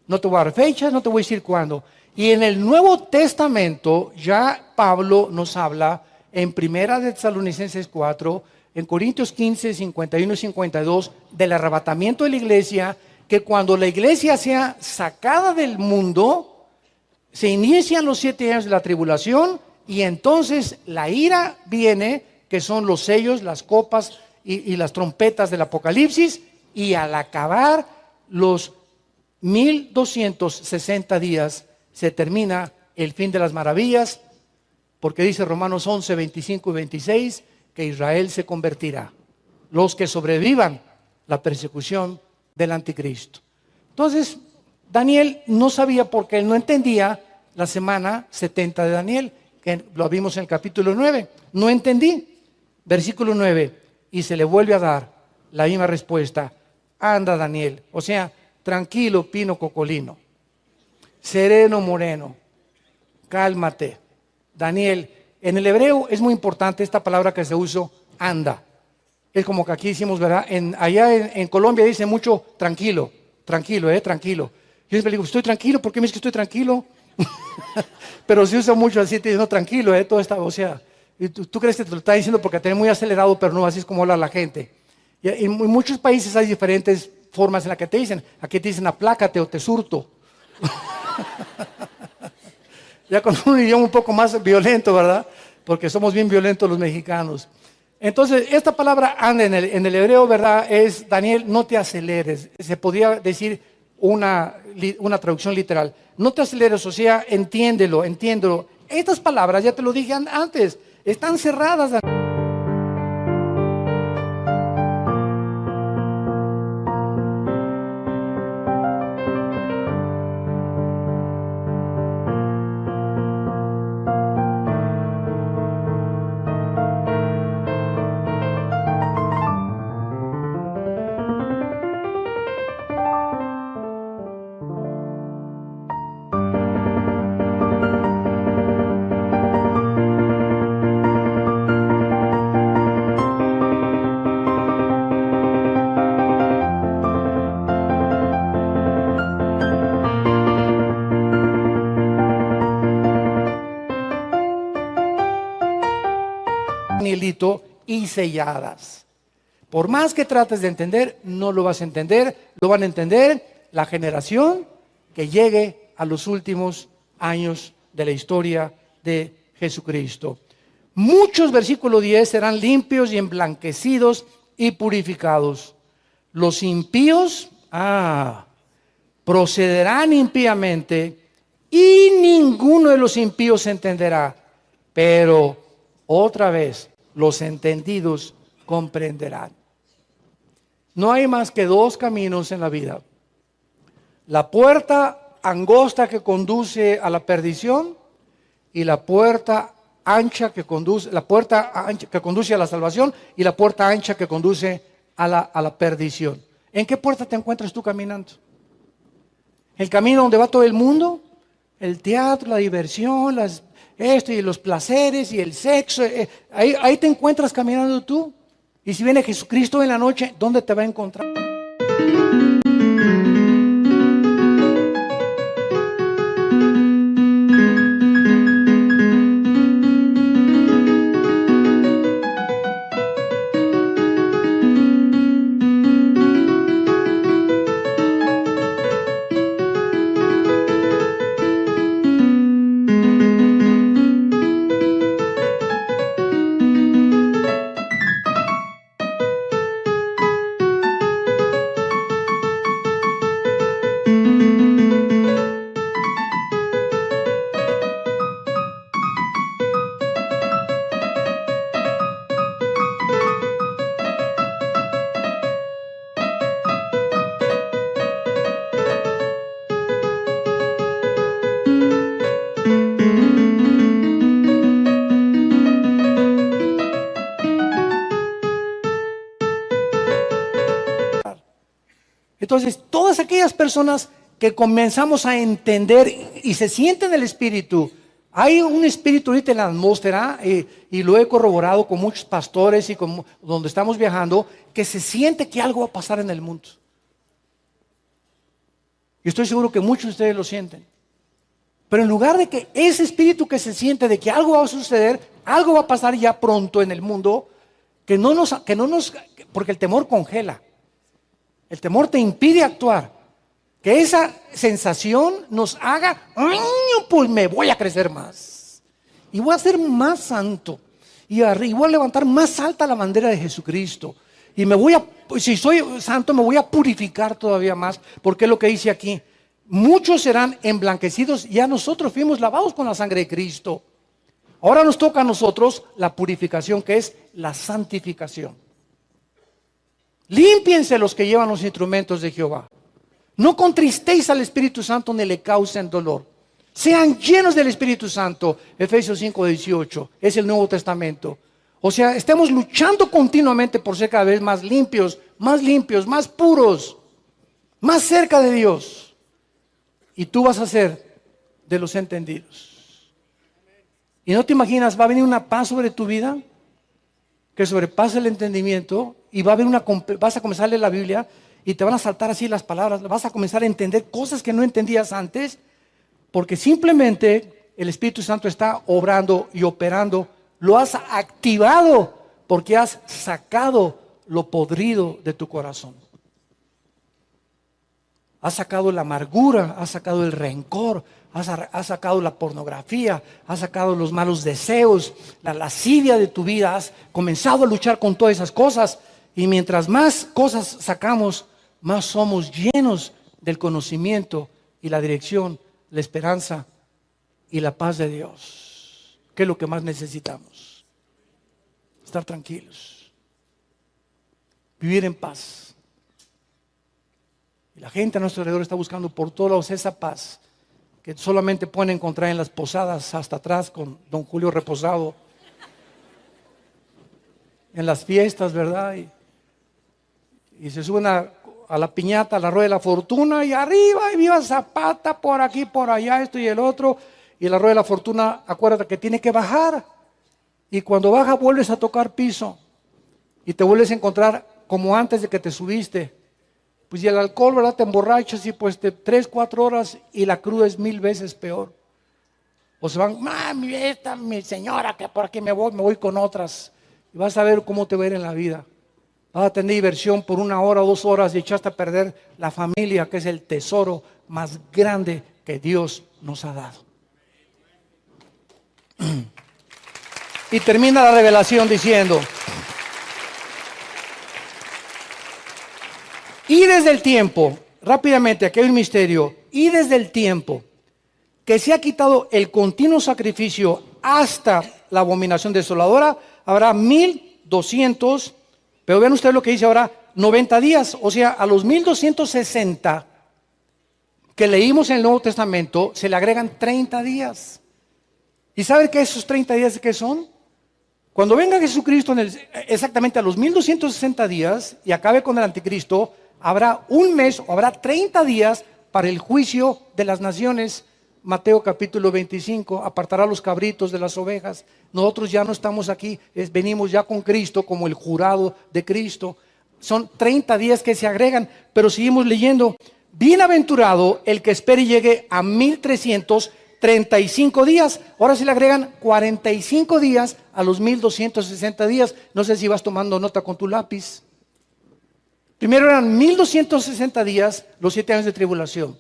No te voy a dar fechas, no te voy a decir cuándo. Y en el Nuevo Testamento ya Pablo nos habla en Primera de Tesalonicenses 4, en Corintios 15, 51 y 52, del arrebatamiento de la iglesia, que cuando la iglesia sea sacada del mundo, se inician los 7 años de la tribulación y entonces la ira viene, que son los sellos, las copas y las trompetas del Apocalipsis, y al acabar los 1260 días se termina el fin de las maravillas, porque dice Romanos 11, 25 y 26 que Israel se convertirá, los que sobrevivan la persecución del anticristo. Entonces Daniel no sabía, porque él no entendía la semana 70 de Daniel, que lo vimos en el capítulo 9. No entendí. Versículo 9, y se le vuelve a dar la misma respuesta. Anda, Daniel, o sea, tranquilo, pino cocolino, sereno moreno, cálmate. Daniel, en el hebreo es muy importante esta palabra que se usa, anda. Es como que aquí decimos, ¿verdad? Allá en Colombia dice mucho tranquilo, tranquilo. Yo siempre digo, estoy tranquilo, ¿por qué me dices que estoy tranquilo? Pero se usa mucho así, te dice, no, tranquilo, todo está, o sea, y tú crees que te lo está diciendo porque te ves muy acelerado, pero no, así es como habla la gente. Y en muchos países hay diferentes formas en las que te dicen. Aquí te dicen aplácate o te surto. Ya con un idioma un poco más violento, ¿verdad? Porque somos bien violentos los mexicanos. Entonces, esta palabra anda en el hebreo, ¿verdad? Es, Daniel, no te aceleres. Se podría decir una traducción literal. No te aceleres, o sea, entiéndelo. Estas palabras, ya te lo dije antes, están cerradas, Daniel. angelito y selladas. Por más que trates de entender, no lo vas a entender. Lo van a entender la generación que llegue a los últimos años de la historia de Jesucristo. Muchos, versículo 10, serán limpios y emblanquecidos y purificados. Los impíos, procederán impíamente y ninguno de los impíos entenderá. Pero otra vez, los entendidos comprenderán. No hay más que dos caminos en la vida. La puerta angosta que conduce a la perdición y la puerta ancha que conduce, a la salvación, y la puerta ancha que conduce a la perdición. ¿En qué puerta te encuentras tú caminando? ¿El camino donde va todo el mundo? El teatro, la diversión, esto y los placeres y el sexo. Ahí te encuentras caminando tú. Y si viene Jesucristo en la noche, ¿dónde te va a encontrar? Entonces, todas aquellas personas que comenzamos a entender y se sienten el Espíritu, hay un Espíritu ahorita en la atmósfera, y lo he corroborado con muchos pastores y donde estamos viajando, que se siente que algo va a pasar en el mundo. Y estoy seguro que muchos de ustedes lo sienten. Pero en lugar de que ese Espíritu que se siente de que algo va a suceder, algo va a pasar ya pronto en el mundo, porque el temor congela. El temor te impide actuar. Que esa sensación nos haga, pues me voy a crecer más. Y voy a ser más santo. Y voy a levantar más alta la bandera de Jesucristo. Y si soy santo, me voy a purificar todavía más. Porque es lo que dice aquí. Muchos serán emblanquecidos. Ya nosotros fuimos lavados con la sangre de Cristo. Ahora nos toca a nosotros la purificación, que es la santificación. Límpiense los que llevan los instrumentos de Jehová. No contristéis al Espíritu Santo ni le causen dolor. Sean llenos del Espíritu Santo. Efesios 5:18. Es el Nuevo Testamento. O sea, estamos luchando continuamente por ser cada vez más limpios, más puros, más cerca de Dios. Y tú vas a ser de los entendidos. Y no te imaginas, va a venir una paz sobre tu vida que sobrepasa el entendimiento. Y vas a comenzar a leer la Biblia y te van a saltar así las palabras. Vas a comenzar a entender cosas que no entendías antes, porque simplemente el Espíritu Santo está obrando y operando. Lo has activado porque has sacado lo podrido de tu corazón. Has sacado la amargura, has sacado el rencor, has sacado la pornografía, has sacado los malos deseos, la lascivia de tu vida. Has comenzado a luchar con todas esas cosas. Y mientras más cosas sacamos, más somos llenos del conocimiento y la dirección, la esperanza y la paz de Dios. ¿Qué es lo que más necesitamos? Estar tranquilos. Vivir en paz. Y la gente a nuestro alrededor está buscando por todos lados esa paz que solamente pueden encontrar en las posadas hasta atrás con don Julio Reposado. En las fiestas, ¿verdad? Y se suben a la piñata, a la rueda de la fortuna, y arriba, y viva Zapata, por aquí, por allá, esto y el otro. Y la rueda de la fortuna, acuérdate que tiene que bajar. Y cuando baja, vuelves a tocar piso. Y te vuelves a encontrar como antes de que te subiste. Pues y el alcohol, ¿verdad? Te emborrachas y pues 3, 4 horas y la cruda es 1000 veces peor. O se van, mi señora, que por aquí me voy con otras. y vas a ver cómo te va a ir en la vida. Vas a tener diversión por 1 hora o 2 horas y echaste a perder la familia, que es el tesoro más grande que Dios nos ha dado. Y termina la revelación diciendo: y desde el tiempo, rápidamente, aquí hay un misterio, y desde el tiempo que se ha quitado el continuo sacrificio hasta la abominación desoladora, habrá 1200, pero vean ustedes lo que dice ahora, 90 días, o sea, a los 1260 que leímos en el Nuevo Testamento, se le agregan 30 días. ¿Y saben qué esos 30 días qué son? Cuando venga Jesucristo exactamente a los 1260 días y acabe con el anticristo, habrá un mes o habrá 30 días para el juicio de las naciones. Mateo capítulo 25, apartará los cabritos de las ovejas. Nosotros ya no estamos aquí, venimos ya con Cristo como el jurado de Cristo. Son 30 días que se agregan, pero seguimos leyendo. Bienaventurado el que espere y llegue a 1335 días. Ahora se le agregan 45 días a los 1260 días. No sé si vas tomando nota con tu lápiz. Primero eran 1260 días, los 7 años de tribulación.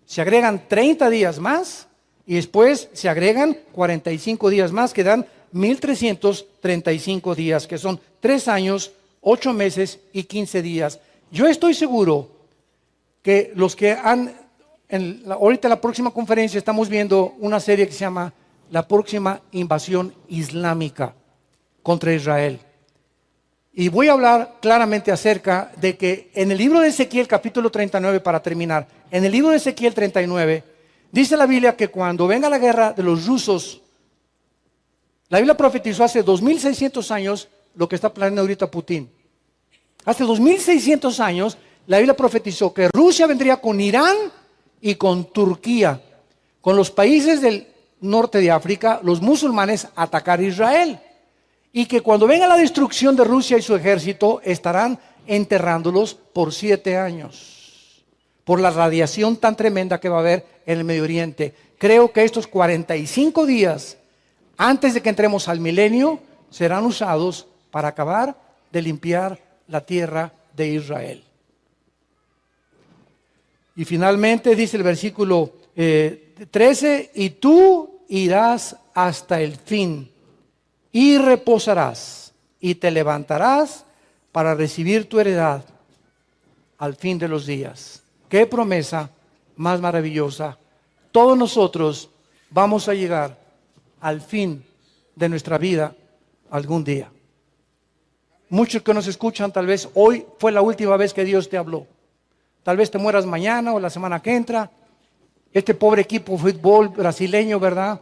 Se agregan 30 días más y después se agregan 45 días más, que dan 1335 días, que son 3 años, 8 meses y 15 días. Yo estoy seguro que los que ahorita en la próxima conferencia estamos viendo una serie que se llama La próxima invasión islámica contra Israel. Y voy a hablar claramente acerca de que en el libro de Ezequiel capítulo 39, para terminar, en el libro de Ezequiel 39, dice la Biblia que cuando venga la guerra de los rusos, la Biblia profetizó hace 2600 años lo que está planeando ahorita Putin. Hace 2600 años la Biblia profetizó que Rusia vendría con Irán y con Turquía, con los países del norte de África, los musulmanes, a atacar a Israel. Y que cuando venga la destrucción de Rusia y su ejército, estarán enterrándolos por 7 años. Por la radiación tan tremenda que va a haber en el Medio Oriente. Creo que estos 45 días, antes de que entremos al milenio, serán usados para acabar de limpiar la tierra de Israel. Y finalmente dice el versículo 13, y tú irás hasta el fin, y reposarás, y te levantarás para recibir tu heredad al fin de los días. Qué promesa más maravillosa. Todos nosotros vamos a llegar al fin de nuestra vida algún día. Muchos que nos escuchan, tal vez hoy fue la última vez que Dios te habló. Tal vez te mueras mañana o la semana que entra. Este pobre equipo de fútbol brasileño, ¿verdad?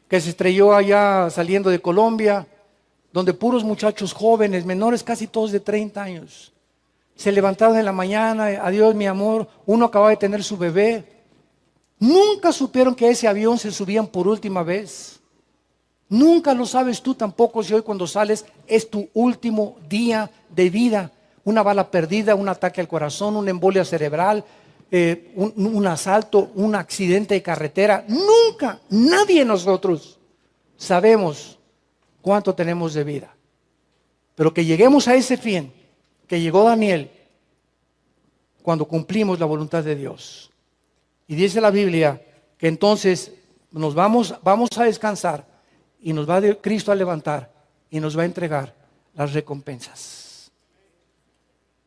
Que se estrelló allá saliendo de Colombia, donde puros muchachos jóvenes, menores, casi todos de 30 años, se levantaron en la mañana, adiós mi amor, uno acababa de tener su bebé. Nunca supieron que ese avión se subían por última vez. Nunca lo sabes tú tampoco si hoy cuando sales es tu último día de vida. Una bala perdida, un ataque al corazón, una embolia cerebral, un asalto, un accidente de carretera. Nunca, nadie de nosotros sabemos cuánto tenemos de vida. Pero que lleguemos a ese fin que llegó Daniel cuando cumplimos la voluntad de Dios. Y dice la Biblia que entonces nos vamos a descansar y nos va Cristo a levantar y nos va a entregar las recompensas.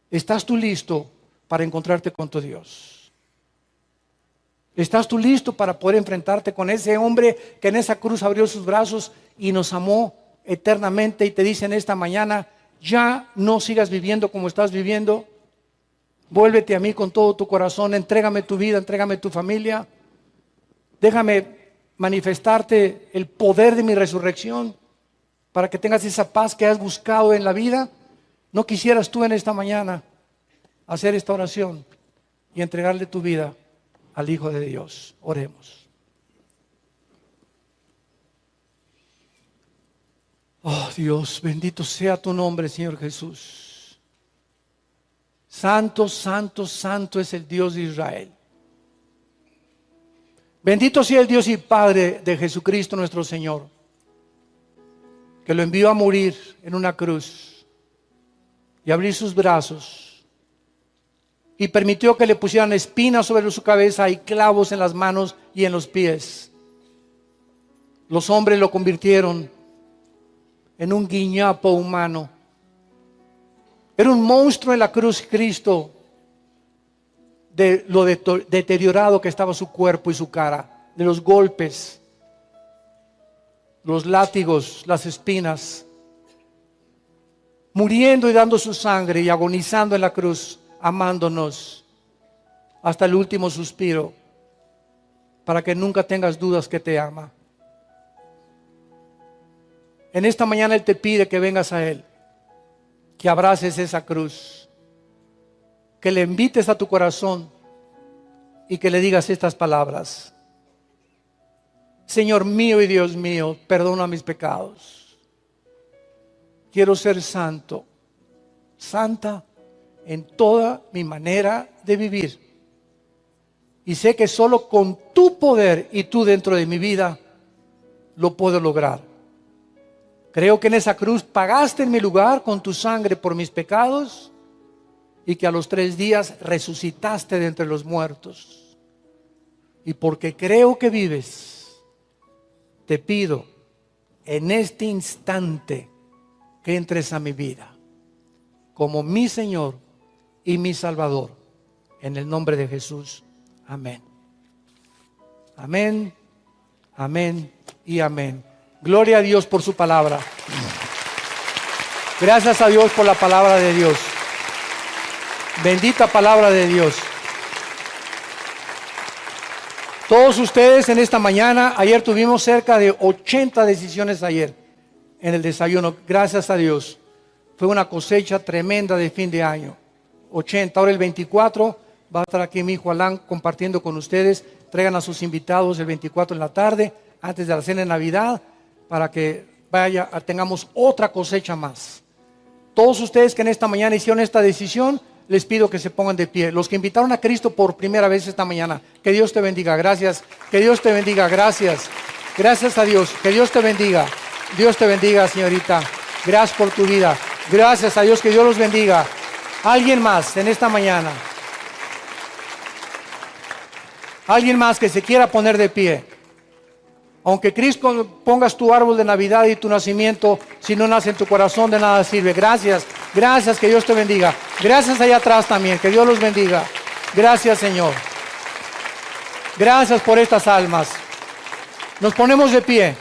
¿Estás tú listo para encontrarte con tu Dios? ¿Estás tú listo para poder enfrentarte con ese hombre que en esa cruz abrió sus brazos y nos amó eternamente y te dice en esta mañana, ya no sigas viviendo como estás viviendo? Vuélvete a mí con todo tu corazón, entrégame tu vida, entrégame tu familia. Déjame manifestarte el poder de mi resurrección para que tengas esa paz que has buscado en la vida. ¿No quisieras tú en esta mañana hacer esta oración y entregarle tu vida al Hijo de Dios? Oremos. Oh Dios, bendito sea tu nombre, Señor Jesús. Santo, santo, santo es el Dios de Israel. Bendito sea el Dios y Padre de Jesucristo nuestro Señor, que lo envió a morir en una cruz y abrir sus brazos y permitió que le pusieran espinas sobre su cabeza y clavos en las manos y en los pies. Los hombres lo convirtieron en un guiñapo humano. Era un monstruo en la cruz Cristo, de lo deteriorado que estaba su cuerpo y su cara, de los golpes, los látigos, las espinas, muriendo y dando su sangre y agonizando en la cruz, amándonos hasta el último suspiro, para que nunca tengas dudas que te ama. En esta mañana Él te pide que vengas a Él, que abraces esa cruz, que le invites a tu corazón y que le digas estas palabras: Señor mío y Dios mío, perdona mis pecados. Quiero ser santo, santa en toda mi manera de vivir. Y sé que solo con tu poder y tú dentro de mi vida lo puedo lograr. Creo que en esa cruz pagaste en mi lugar con tu sangre por mis pecados y que a los 3 días resucitaste de entre los muertos. Y porque creo que vives, te pido en este instante que entres a mi vida como mi Señor y mi Salvador. En el nombre de Jesús. Amén. Amén, amén y amén. Gloria a Dios por su palabra. Gracias a Dios por la palabra de Dios. Bendita palabra de Dios. Todos ustedes en esta mañana, ayer tuvimos cerca de 80 decisiones ayer en el desayuno. Gracias a Dios. Fue una cosecha tremenda de fin de año. 80, ahora el 24 va a estar aquí mi hijo Alan compartiendo con ustedes. Traigan a sus invitados el 24 en la tarde, antes de la cena de Navidad, para que tengamos otra cosecha más. Todos ustedes que en esta mañana hicieron esta decisión, les pido que se pongan de pie. Los que invitaron a Cristo por primera vez esta mañana, que Dios te bendiga, gracias. Que Dios te bendiga, gracias. Gracias a Dios, que Dios te bendiga. Dios te bendiga, señorita. Gracias por tu vida. Gracias a Dios, que Dios los bendiga. Alguien más en esta mañana. Alguien más que se quiera poner de pie. Aunque Cristo pongas tu árbol de Navidad y tu nacimiento, si no nace en tu corazón, de nada sirve. Gracias, gracias, que Dios te bendiga. Gracias allá atrás también, que Dios los bendiga. Gracias, Señor. Gracias por estas almas. Nos ponemos de pie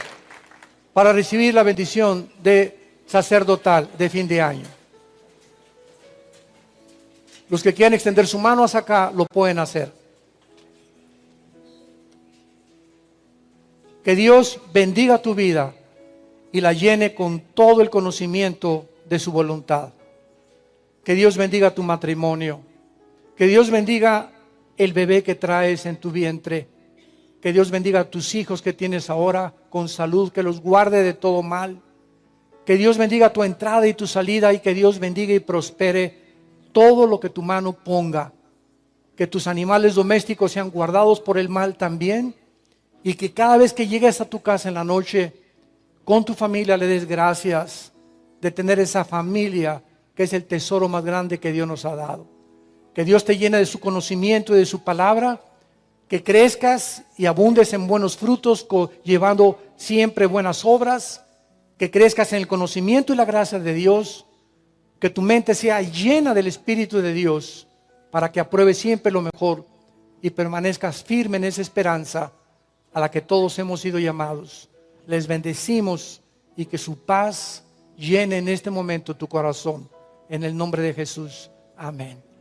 para recibir la bendición de sacerdotal de fin de año. Los que quieran extender su mano hacia acá, lo pueden hacer. Que Dios bendiga tu vida y la llene con todo el conocimiento de su voluntad. Que Dios bendiga tu matrimonio. Que Dios bendiga el bebé que traes en tu vientre. Que Dios bendiga a tus hijos que tienes ahora con salud, que los guarde de todo mal. Que Dios bendiga tu entrada y tu salida y que Dios bendiga y prospere todo lo que tu mano ponga. Que tus animales domésticos sean guardados por el mal también. Y que cada vez que llegues a tu casa en la noche, con tu familia le des gracias de tener esa familia que es el tesoro más grande que Dios nos ha dado. Que Dios te llene de su conocimiento y de su palabra, que crezcas y abundes en buenos frutos, llevando siempre buenas obras, que crezcas en el conocimiento y la gracia de Dios, que tu mente sea llena del Espíritu de Dios, para que apruebes siempre lo mejor y permanezcas firme en esa esperanza a la que todos hemos sido llamados. Les bendecimos y que su paz llene en este momento tu corazón. En el nombre de Jesús. Amén.